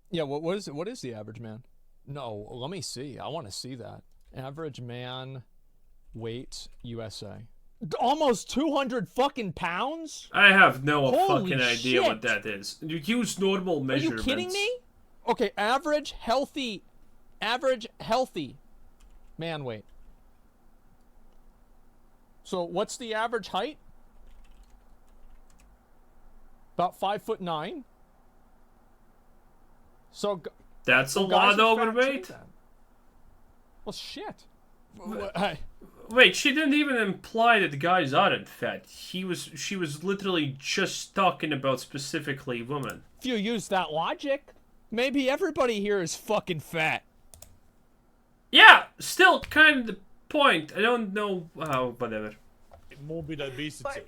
[SPEAKER 2] Yeah, what is the average man? No, let me see. I want to see that. Average man weight USA. Almost 200 fucking pounds?
[SPEAKER 1] I have no
[SPEAKER 2] Holy
[SPEAKER 1] fucking idea
[SPEAKER 2] shit.
[SPEAKER 1] what that is. You use normal measurements.
[SPEAKER 2] Are you kidding me? Okay, average healthy man weight. So what's the average height? About 5'9". So
[SPEAKER 1] that's a lot overweight.
[SPEAKER 2] Well, shit.
[SPEAKER 1] Wait, she didn't even imply that the guys aren't fat. She was literally just talking about specifically women.
[SPEAKER 2] If you use that logic, maybe everybody here is fucking fat.
[SPEAKER 1] Yeah, still kind of the point. I don't know how, whatever.
[SPEAKER 3] Morbid obesity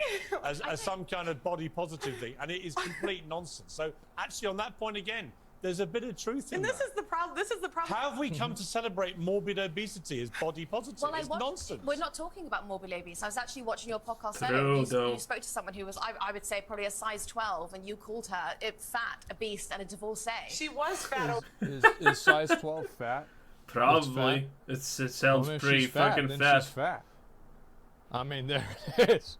[SPEAKER 3] as some kind of body positive thing, and it is complete nonsense. So actually, on that point again, there's a bit of truth in
[SPEAKER 5] and
[SPEAKER 3] that.
[SPEAKER 5] This is the problem.
[SPEAKER 3] How have we come to celebrate morbid obesity as body positive?
[SPEAKER 6] Well,
[SPEAKER 3] it's nonsense.
[SPEAKER 6] We're not talking about morbid obesity. I was actually watching your podcast
[SPEAKER 1] True,
[SPEAKER 6] earlier. You spoke to someone who was, I would say, probably a size 12, and you called her fat, a beast, and a divorcee.
[SPEAKER 5] She was fat.
[SPEAKER 2] Is size 12 fat?
[SPEAKER 1] Probably. It sounds pretty fucking
[SPEAKER 2] then
[SPEAKER 1] fat.
[SPEAKER 2] She's fat. I mean, there it is.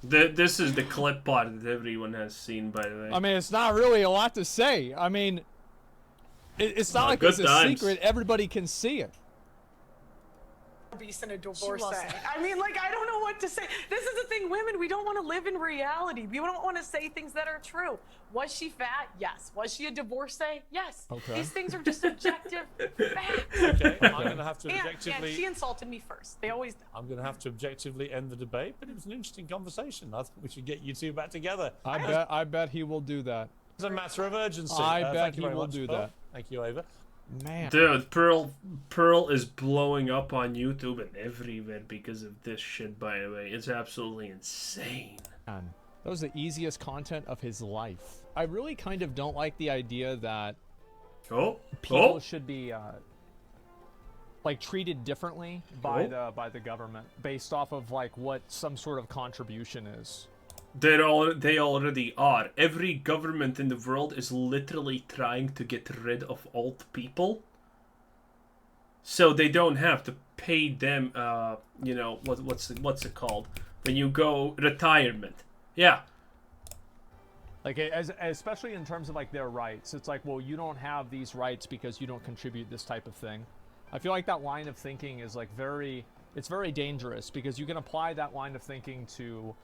[SPEAKER 1] This is the clip part that everyone has seen, by the way.
[SPEAKER 2] I mean, it's not really a lot to say. I mean, it's not like it's a secret. Everybody can see it.
[SPEAKER 5] Beast and a divorcee. I mean, like, I don't know what to say. This is the thing, women, we don't want to live in reality. We don't want to say things that are true. Was she fat? Yes. Was she a divorcee? Yes.
[SPEAKER 2] Okay.
[SPEAKER 5] These things are just objective facts.
[SPEAKER 3] Okay, I'm going to have to objectively...
[SPEAKER 5] And she insulted me first. They always do.
[SPEAKER 3] I'm going to have to objectively end the debate, but it was an interesting conversation. I think we should get you two back together.
[SPEAKER 2] I bet he will do that.
[SPEAKER 3] It's a matter of urgency.
[SPEAKER 2] I bet he will do that.
[SPEAKER 3] Thank you, Ava.
[SPEAKER 2] Man.
[SPEAKER 1] Dude, Pearl is blowing up on YouTube and everywhere because of this shit, by the way. It's absolutely insane.
[SPEAKER 2] Man, that was the easiest content of his life. I really kind of don't like the idea that people should be like treated differently by the government based off of like what some sort of contribution is.
[SPEAKER 1] They already are. Every government in the world is literally trying to get rid of old people, so they don't have to pay them. You know what's it called when you go retirement? Yeah.
[SPEAKER 2] Like especially in terms of like their rights, it's like, well, you don't have these rights because you don't contribute this type of thing. I feel like that line of thinking is like it's very dangerous because you can apply that line of thinking to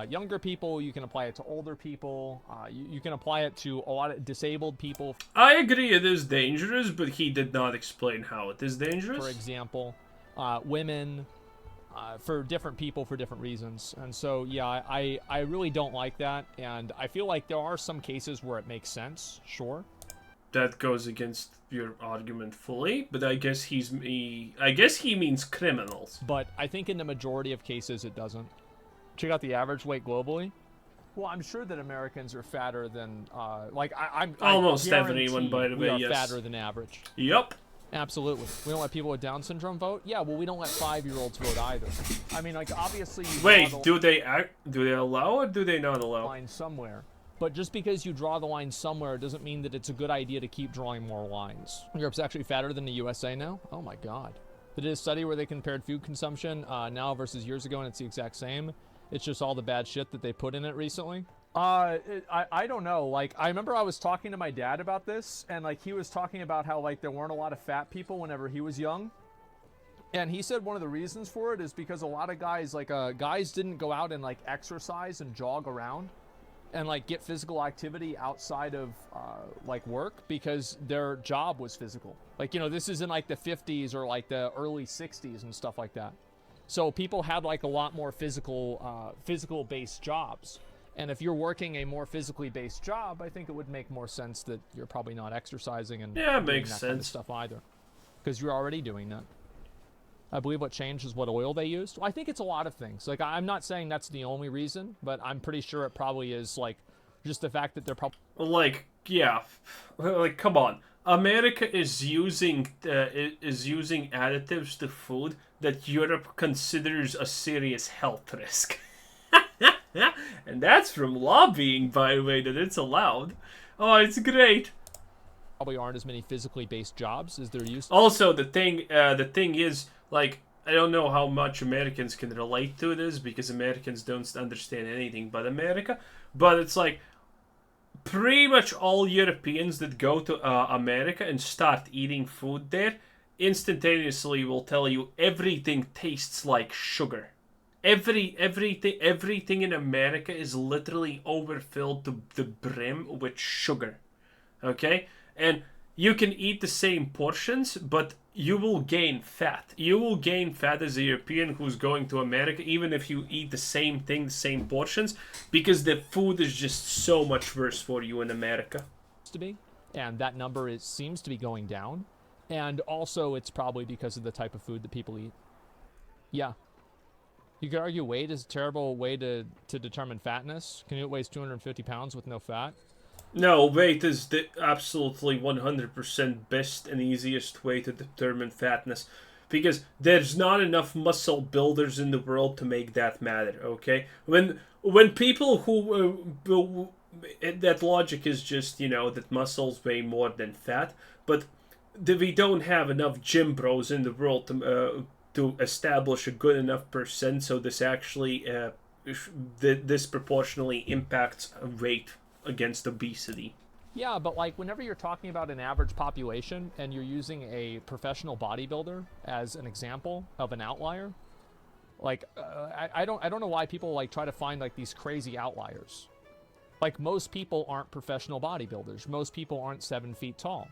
[SPEAKER 2] younger people, you can apply it to older people, you can apply it to a lot of disabled people.
[SPEAKER 1] I agree it is dangerous, but he did not explain how it is dangerous.
[SPEAKER 2] For example, women, for different people for different reasons. And so, yeah, I really don't like that, and I feel like there are some cases where it makes sense, sure.
[SPEAKER 1] That goes against your argument fully, but I guess I guess he means criminals.
[SPEAKER 2] But I think in the majority of cases it doesn't. Check out the average weight globally. Well, I'm sure that Americans are fatter than, I'm
[SPEAKER 1] almost everyone, by the way,
[SPEAKER 2] we are fatter than average.
[SPEAKER 1] Yup.
[SPEAKER 2] Absolutely. We don't let people with Down syndrome vote. Yeah, well, we don't let 5-year-olds vote either. I mean, like, obviously.
[SPEAKER 1] Wait, do they allow or do they not allow?
[SPEAKER 2] Line somewhere. But just because you draw the line somewhere doesn't mean that it's a good idea to keep drawing more lines. Europe's actually fatter than the USA now. Oh my God. They did a study where they compared food consumption now versus years ago, and it's the exact same. It's just all the bad shit that they put in it recently. I don't know. Like, I remember I was talking to my dad about this, and like he was talking about how like there weren't a lot of fat people whenever he was young. And he said one of the reasons for it is because a lot of guys, like guys didn't go out and like exercise and jog around and like get physical activity outside of like work because their job was physical. Like, you know, this is in like the 50s or like the early 60s and stuff like that. So people had like a lot more physical based jobs. And if you're working a more physically based job, I think it would make more sense that you're probably not exercising and
[SPEAKER 1] yeah,
[SPEAKER 2] doing
[SPEAKER 1] makes
[SPEAKER 2] that
[SPEAKER 1] sense.
[SPEAKER 2] kind of stuff either, because you're already doing that. I believe what changed is what oil they used. Well, I think it's a lot of things. Like, I'm not saying that's the only reason, but I'm pretty sure it probably is, like, just the fact that they're probably...
[SPEAKER 1] Like, yeah. Like, come on. America is using additives to food that Europe considers a serious health risk. And that's from lobbying, by the way, that it's allowed. Oh, it's great.
[SPEAKER 2] Probably aren't as many physically based jobs as they're used to.
[SPEAKER 1] Also, the thing is, like, I don't know how much Americans can relate to this, because Americans don't understand anything but America. But it's like, pretty much all Europeans that go to America and start eating food there instantaneously will tell you everything tastes like sugar. Everything in America is literally overfilled to the brim with sugar. Okay? And you can eat the same portions, but you will gain fat. You will gain fat as a European who's going to America, even if you eat the same thing, the same portions, because the food is just so much worse for you in America.
[SPEAKER 2] To be, and that number seems to be going down. And also, it's probably because of the type of food that people eat. Yeah. You could argue weight is a terrible way to determine fatness. Can you weighs 250 pounds with no fat?
[SPEAKER 1] No, weight is the absolutely 100% best and easiest way to determine fatness. Because there's not enough muscle builders in the world to make that matter, okay? When people who... that logic is just, you know, that muscles weigh more than fat. But we don't have enough gym bros in the world to establish a good enough percent, so this actually disproportionately impacts weight against obesity.
[SPEAKER 2] Yeah, but like whenever you're talking about an average population and you're using a professional bodybuilder as an example of an outlier, like I don't know why people like try to find like these crazy outliers. Like most people aren't professional bodybuilders. Most people aren't 7 feet tall.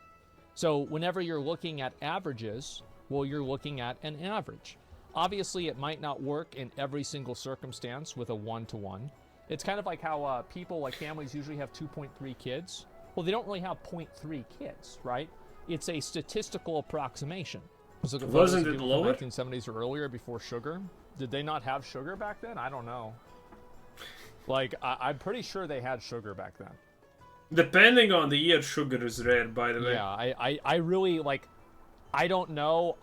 [SPEAKER 2] So whenever you're looking at averages, well, you're looking at an average. Obviously, it might not work in every single circumstance with a 1-to-1. It's kind of like how people, like families, usually have 2.3 kids. Well, they don't really have 0.3 kids, right? It's a statistical approximation. So
[SPEAKER 1] wasn't it lower?
[SPEAKER 2] 1970s or earlier, before sugar? Did they not have sugar back then? I don't know. Like, I'm pretty sure they had sugar back then.
[SPEAKER 1] Depending on the year, sugar is rare, by the way.
[SPEAKER 2] Yeah, I really, like, I don't know.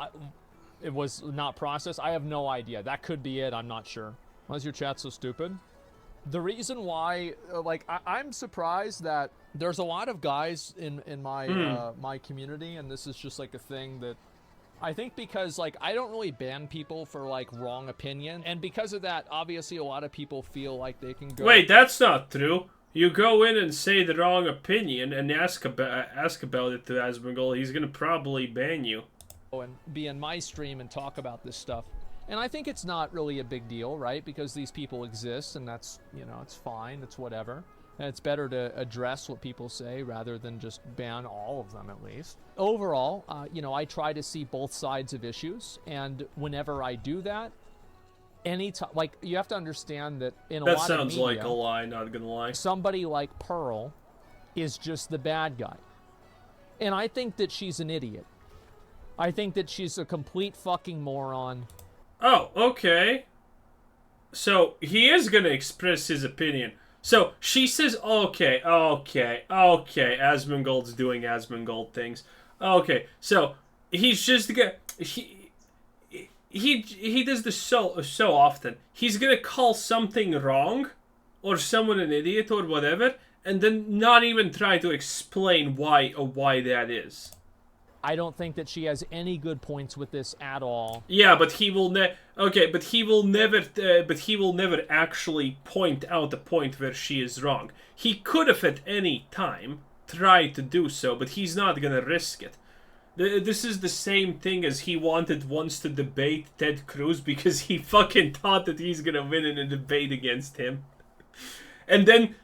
[SPEAKER 2] It was not processed. I have no idea. That could be it. I'm not sure. Why is your chat so stupid? The reason why, like, I'm surprised that there's a lot of guys in my my community, and this is just like a thing that I think, because like I don't really ban people for like wrong opinion, and because of that, obviously a lot of people feel like they can go.
[SPEAKER 1] Wait, that's not true. You go in and say the wrong opinion and ask about it to Asmongold. He's gonna probably ban you.
[SPEAKER 2] And be in my stream and talk about this stuff. And I think it's not really a big deal, right? Because these people exist, and that's, you know, it's fine, it's whatever. And it's better to address what people say rather than just ban all of them, at least. Overall, you know, I try to see both sides of issues, and whenever I do that, anytime, like, you have to understand that in a lot of media... That sounds
[SPEAKER 1] like a lie, not gonna lie.
[SPEAKER 2] Somebody like Pearl is just the bad guy. And I think that she's an idiot. I think that she's a complete fucking moron.
[SPEAKER 1] Oh, okay. So, he is gonna express his opinion. So, she says, okay, Asmongold's doing Asmongold things. Okay, so, he's just gonna... He does this so often. He's gonna call something wrong, or someone an idiot, or whatever, and then not even try to explain why that is.
[SPEAKER 2] I don't think that she has any good points with this at all.
[SPEAKER 1] Yeah, but he will never actually point out the point where she is wrong. He could have at any time tried to do so, but he's not gonna risk it. This is the same thing as he wanted once to debate Ted Cruz because he fucking thought that he's gonna win in a debate against him. And then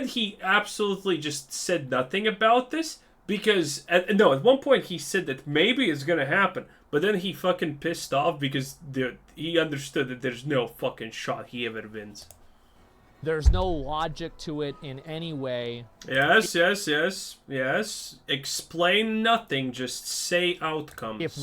[SPEAKER 1] he absolutely just said nothing about this. Because, at one point he said that maybe it's gonna happen, but then he fucking pissed off because he understood that there's no fucking shot he ever wins.
[SPEAKER 2] There's no logic to it in any way.
[SPEAKER 1] Yes. Explain nothing, just say outcomes.
[SPEAKER 2] If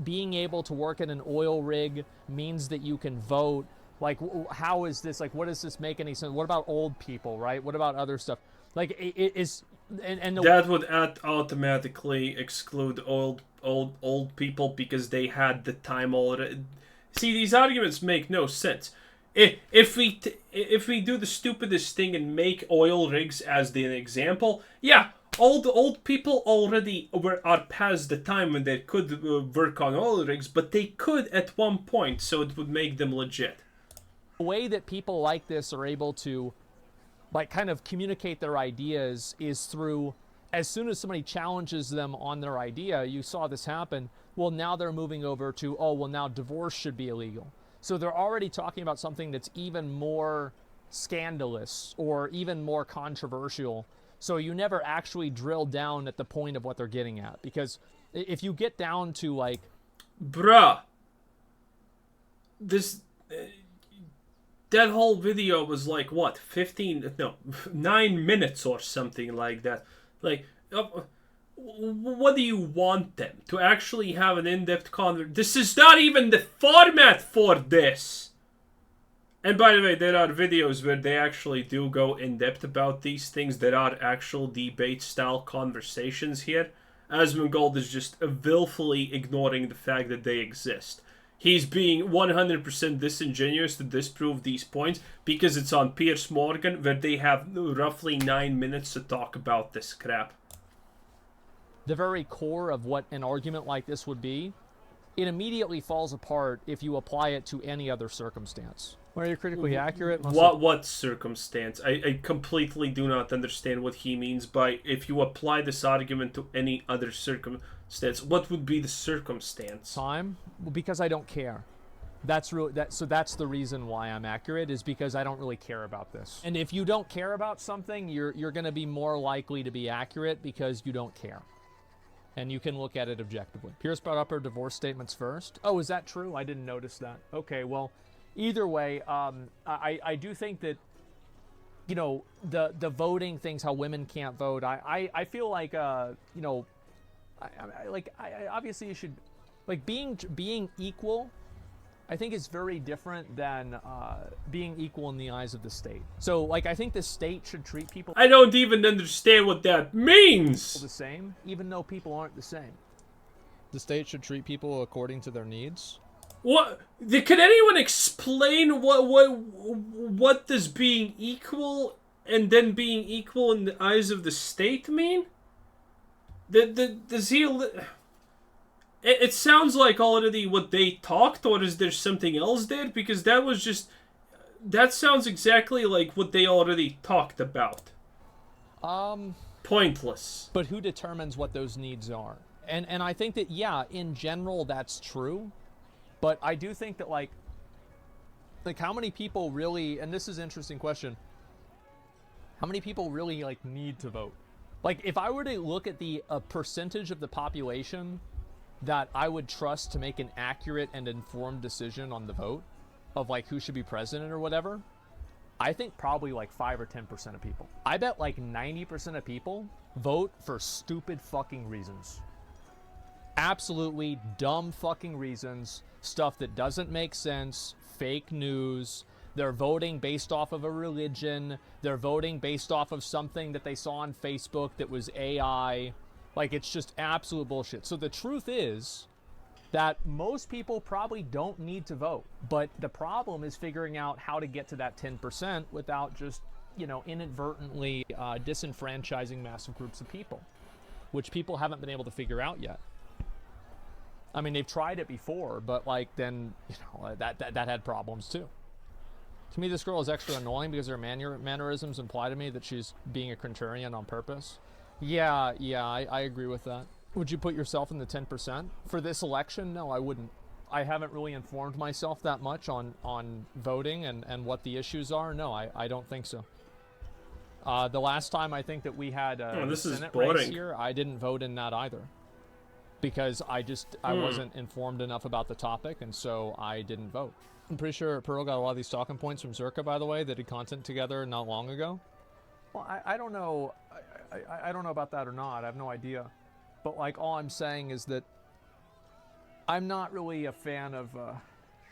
[SPEAKER 2] being able to work in an oil rig means that you can vote, like, how is this, like, what does this make any sense? What about old people, right? What about other stuff? Like, it is, and
[SPEAKER 1] that would automatically exclude old people because they had the time already. See, these arguments make no sense. If we do the stupidest thing and make oil rigs as the example, yeah, old people already are past the time when they could work on oil rigs, but they could at one point, so it would make them legit.
[SPEAKER 2] The way that people like this are able to, like, kind of communicate their ideas is through, as soon as somebody challenges them on their idea, you saw this happen, well, now they're moving over to, oh, well, now divorce should be illegal. So they're already talking about something that's even more scandalous or even more controversial. So you never actually drill down at the point of what they're getting at. Because if you get down to, like...
[SPEAKER 1] Bruh. This... that whole video was like, what, 9 minutes or something like that. Like, what do you want them? To actually have an in-depth conversation? This is not even the format for this! And by the way, there are videos where they actually do go in-depth about these things. There are actual debate-style conversations here. Asmongold is just willfully ignoring the fact that they exist. He's being 100% disingenuous to disprove these points because it's on Piers Morgan, where they have roughly 9 minutes to talk about this crap.
[SPEAKER 2] The very core of what an argument like this would be, it immediately falls apart if you apply it to any other circumstance. Where you're critically accurate.
[SPEAKER 1] What circumstance? I completely do not understand what he means by if you apply this argument to any other circumstance. What would be the circumstance?
[SPEAKER 2] Time? Well, because I don't care. That's the reason why I'm accurate, is because I don't really care about this. And if you don't care about something, you're going to be more likely to be accurate because you don't care. And you can look at it objectively. Pierce brought up her divorce statements first. Oh, is that true? I didn't notice that. Okay, well, either way, I do think that, you know, the voting things, how women can't vote, I feel like, you know, I obviously you should, like, being equal, I think is very different than being equal in the eyes of the state. So, like, I think the state should treat people...
[SPEAKER 1] I don't even understand what that means!
[SPEAKER 2] ...the same, even though people aren't the same. The state should treat people according to their needs.
[SPEAKER 1] What? Can anyone explain what does being equal and then being equal in the eyes of the state mean? Does he... It sounds like already what they talked, or is there something else there? Because that was just... That sounds exactly like what they already talked about. Pointless.
[SPEAKER 2] But who determines what those needs are? And I think that, yeah, in general, that's true. But I do think that, like how many people really... And this is an interesting question. How many people really, like, need to vote? Like, if I were to look at the percentage of the population that I would trust to make an accurate and informed decision on the vote of, like, who should be president or whatever, I think probably like 5 or 10% of people. I bet like 90% of people vote for stupid fucking reasons. Absolutely dumb fucking reasons, stuff that doesn't make sense, fake news. They're voting based off of a religion. They're voting based off of something that they saw on Facebook that was AI. Like, it's just absolute bullshit. So the truth is that most people probably don't need to vote. But the problem is figuring out how to get to that 10% without just, you know, inadvertently disenfranchising massive groups of people, which people haven't been able to figure out yet. I mean, they've tried it before, but, like, then, you know, that had problems too. To me, this girl is extra annoying because her mannerisms imply to me that she's being a contrarian on purpose. Yeah, I agree with that. Would you put yourself in the 10%? For this election? No, I wouldn't. I haven't really informed myself that much on voting and what the issues are. No, I don't think so. The last time I think that we had a Senate race here, I didn't vote in that either. because I wasn't informed enough about the topic, and so I didn't vote. I'm pretty sure Pearl got a lot of these talking points from Zerka, by the way. They did content together not long ago. Well, I don't know. I don't know about that or not. I have no idea. But like, all I'm saying is that I'm not really a fan of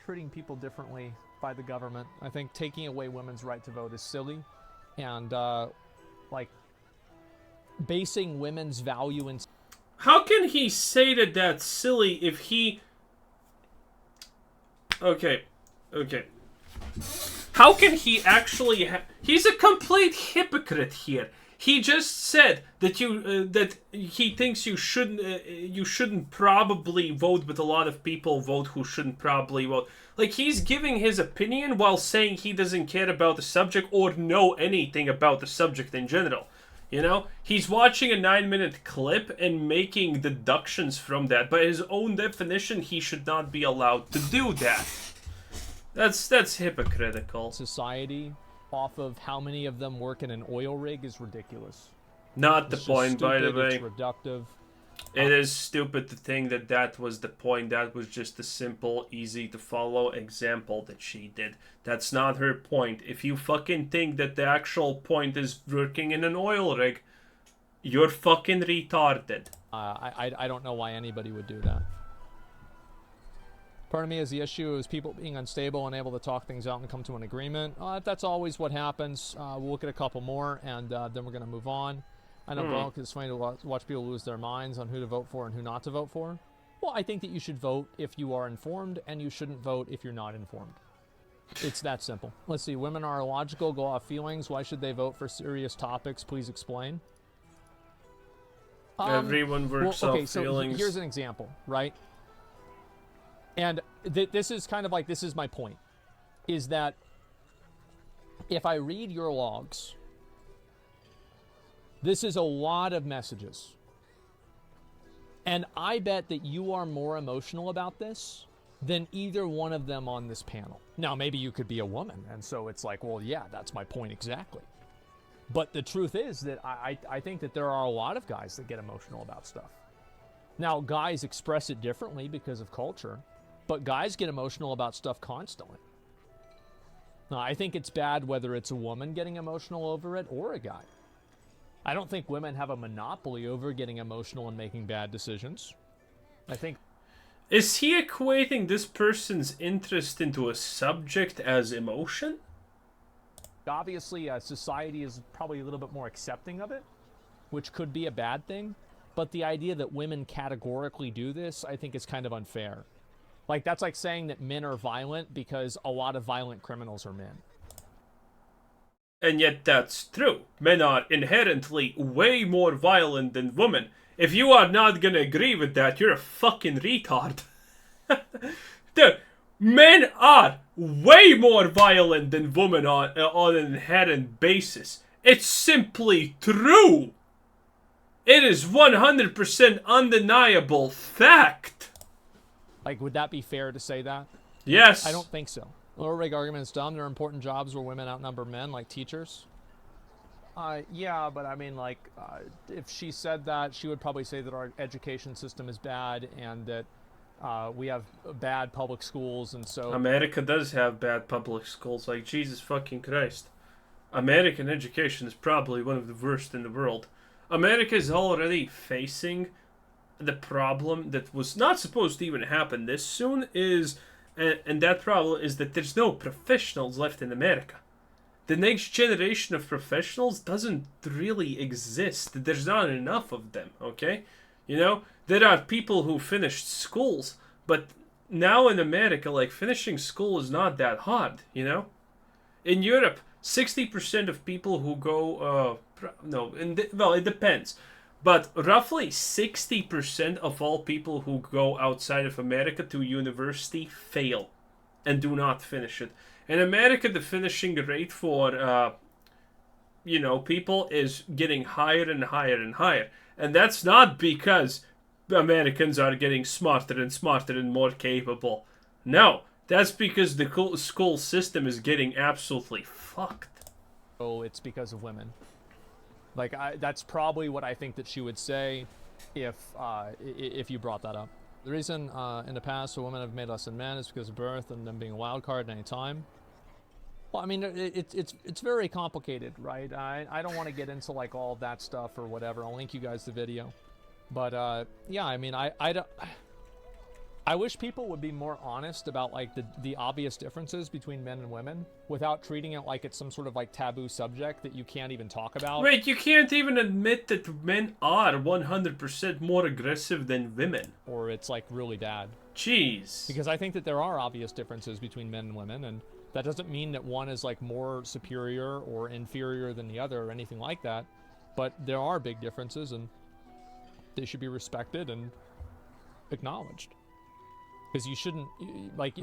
[SPEAKER 2] treating people differently by the government. I think taking away women's right to vote is silly, and like basing women's value in.
[SPEAKER 1] How can he say that that's silly if he? Okay. How can he actually? He's a complete hypocrite here. He just said that that he thinks you shouldn't probably vote, but a lot of people vote who shouldn't probably vote. Like, he's giving his opinion while saying he doesn't care about the subject or know anything about the subject in general. You know, he's watching a 9-minute clip and making deductions from that. By his own definition, he should not be allowed to do that. That's hypocritical.
[SPEAKER 2] Society off of how many of them work in an oil rig is ridiculous.
[SPEAKER 1] Not the point, by the way.
[SPEAKER 2] It's reductive.
[SPEAKER 1] It is stupid to think that that was the point. That was just a simple, easy to follow example that she did. That's not her point. If you fucking think that the actual point is working in an oil rig, you're fucking retarded.
[SPEAKER 2] I don't know why anybody would do that. Part of me is the issue is people being unstable and able to talk things out and come to an agreement. That's always what happens. We'll look at a couple more, and then we're going to move on. I know, Bronk, it's funny to watch people lose their minds on who to vote for and who not to vote for. Well, I think that you should vote if you are informed, and you shouldn't vote if you're not informed. It's that simple. Let's see. Women are illogical, go off feelings. Why should they vote for serious topics? Please explain.
[SPEAKER 1] Everyone works off feelings.
[SPEAKER 2] So here's an example, right? And this is kind of like, this is my point, is that if I read your logs, this is a lot of messages. And I bet that you are more emotional about this than either one of them on this panel. Now, maybe you could be a woman, and so it's like, well, yeah, that's my point exactly. But the truth is that I think that there are a lot of guys that get emotional about stuff. Now, guys express it differently because of culture, but guys get emotional about stuff constantly. Now, I think it's bad whether it's a woman getting emotional over it or a guy. I don't think women have a monopoly over getting emotional and making bad decisions. I think...
[SPEAKER 1] Is he equating this person's interest into a subject as emotion?
[SPEAKER 2] Obviously, society is probably a little bit more accepting of it, which could be a bad thing. But the idea that women categorically do this, I think is kind of unfair. Like, that's like saying that men are violent because a lot of violent criminals are men.
[SPEAKER 1] And yet that's true. Men are inherently way more violent than women. If you are not gonna agree with that, you're a fucking retard. Dude, men are way more violent than women on an inherent basis. It's simply true. It is 100% undeniable fact.
[SPEAKER 2] Like, would that be fair to say that?
[SPEAKER 1] Yes.
[SPEAKER 2] I don't think so. Lower rig argument is dumb. There are important jobs where women outnumber men, like teachers. Yeah, but I mean, like, if she said that, she would probably say that our education system is bad and that we have bad public schools, and so...
[SPEAKER 1] America does have bad public schools, like, Jesus fucking Christ. American education is probably one of the worst in the world. America is already facing the problem that was not supposed to even happen this soon, and that problem is that there's no professionals left in America. The next generation of professionals doesn't really exist. There's not enough of them, okay? You know, there are people who finished schools, but now in America, like, finishing school is not that hard, you know? In Europe, 60% of people who go, well, it depends. But roughly 60% of all people who go outside of America to university fail and do not finish it. In America, the finishing rate for, people is getting higher and higher and higher. And that's not because Americans are getting smarter and smarter and more capable. No, that's because the school system is getting absolutely fucked.
[SPEAKER 2] Oh, it's because of women. Like, that's probably what I think that she would say. if you brought that up. The reason in the past women have made less than men is because of birth and them being a wild card at any time. Well, I mean, it's very complicated, right? I don't want to get into like all that stuff or whatever. I'll link you guys the video. But yeah, I mean, I wish people would be more honest about like the obvious differences between men and women without treating it like it's some sort of like taboo subject that you can't even talk about.
[SPEAKER 1] Wait, you can't even admit that men are 100% more aggressive than women.
[SPEAKER 2] Or it's like really bad.
[SPEAKER 1] Jeez.
[SPEAKER 2] Because I think that there are obvious differences between men and women, and that doesn't mean that one is like more superior or inferior than the other or anything like that. But there are big differences, and they should be respected and acknowledged. Because you shouldn't, like,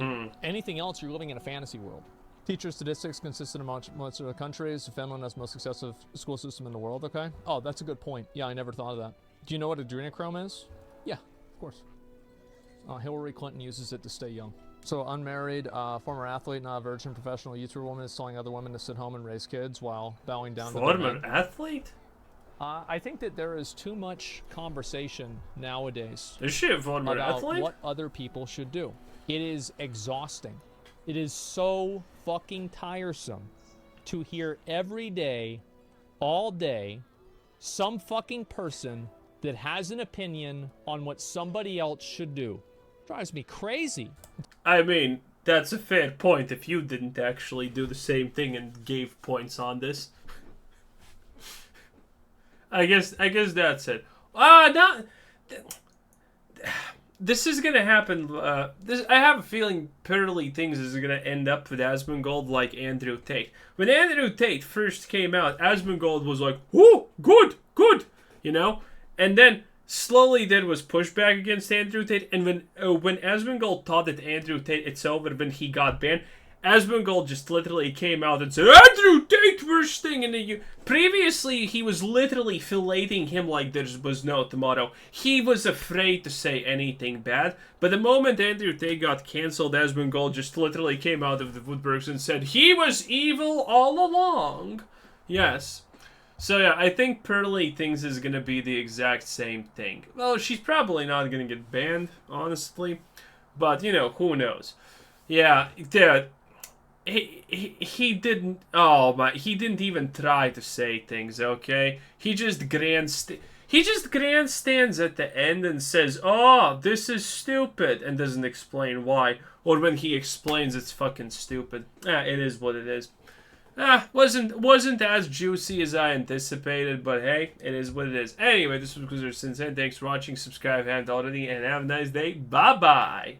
[SPEAKER 2] anything else, you're living in a fantasy world. Teacher statistics consistent among most of the countries. Finland has the most successful school system in the world, okay? Oh, that's a good point. Yeah, I never thought of that. Do you know what adrenochrome is? Yeah, of course. Hillary Clinton uses it to stay young. So, unmarried, former athlete, not a virgin, professional YouTuber woman is telling other women to sit home and raise kids while bowing down to their men.
[SPEAKER 1] Former athlete?
[SPEAKER 2] I think that there is too much conversation nowadays
[SPEAKER 1] Is she a former
[SPEAKER 2] about
[SPEAKER 1] athlete?
[SPEAKER 2] what other people should do. It is exhausting. It is so fucking tiresome to hear every day, all day, some fucking person that has an opinion on what somebody else should do. Drives me crazy.
[SPEAKER 1] I mean, that's a fair point if you didn't actually do the same thing and gave points on this. I guess that's it. This is gonna happen. I have a feeling Pearly Things is gonna end up with Asmongold like Andrew Tate. When Andrew Tate first came out, Asmongold was like, "Whoo, good," you know, and then slowly there was pushback against Andrew Tate. And when Asmongold thought that Andrew Tate it's over when he got banned, Asmongold just literally came out and said, "Andrew Tate, worst thing in the Previously, he was literally filleting him like there was no tomorrow. He was afraid to say anything bad. But the moment Andrew Tate got cancelled, Asmongold just literally came out of the woodworks and said, he was evil all along. Yes. So yeah, I think Pearly Things is going to be the exact same thing. Well, she's probably not going to get banned, honestly. But, you know, who knows. Yeah, dude. He didn't. Oh my! He didn't even try to say things. Okay, he just grandstands at the end and says, "Oh, this is stupid," and doesn't explain why. Or when he explains, it's fucking stupid. It is what it is. Wasn't as juicy as I anticipated, but hey, it is what it is. Anyway, this was Cruiser Sensei. Thanks for watching. Subscribe if you haven't already, and have a nice day. Bye bye.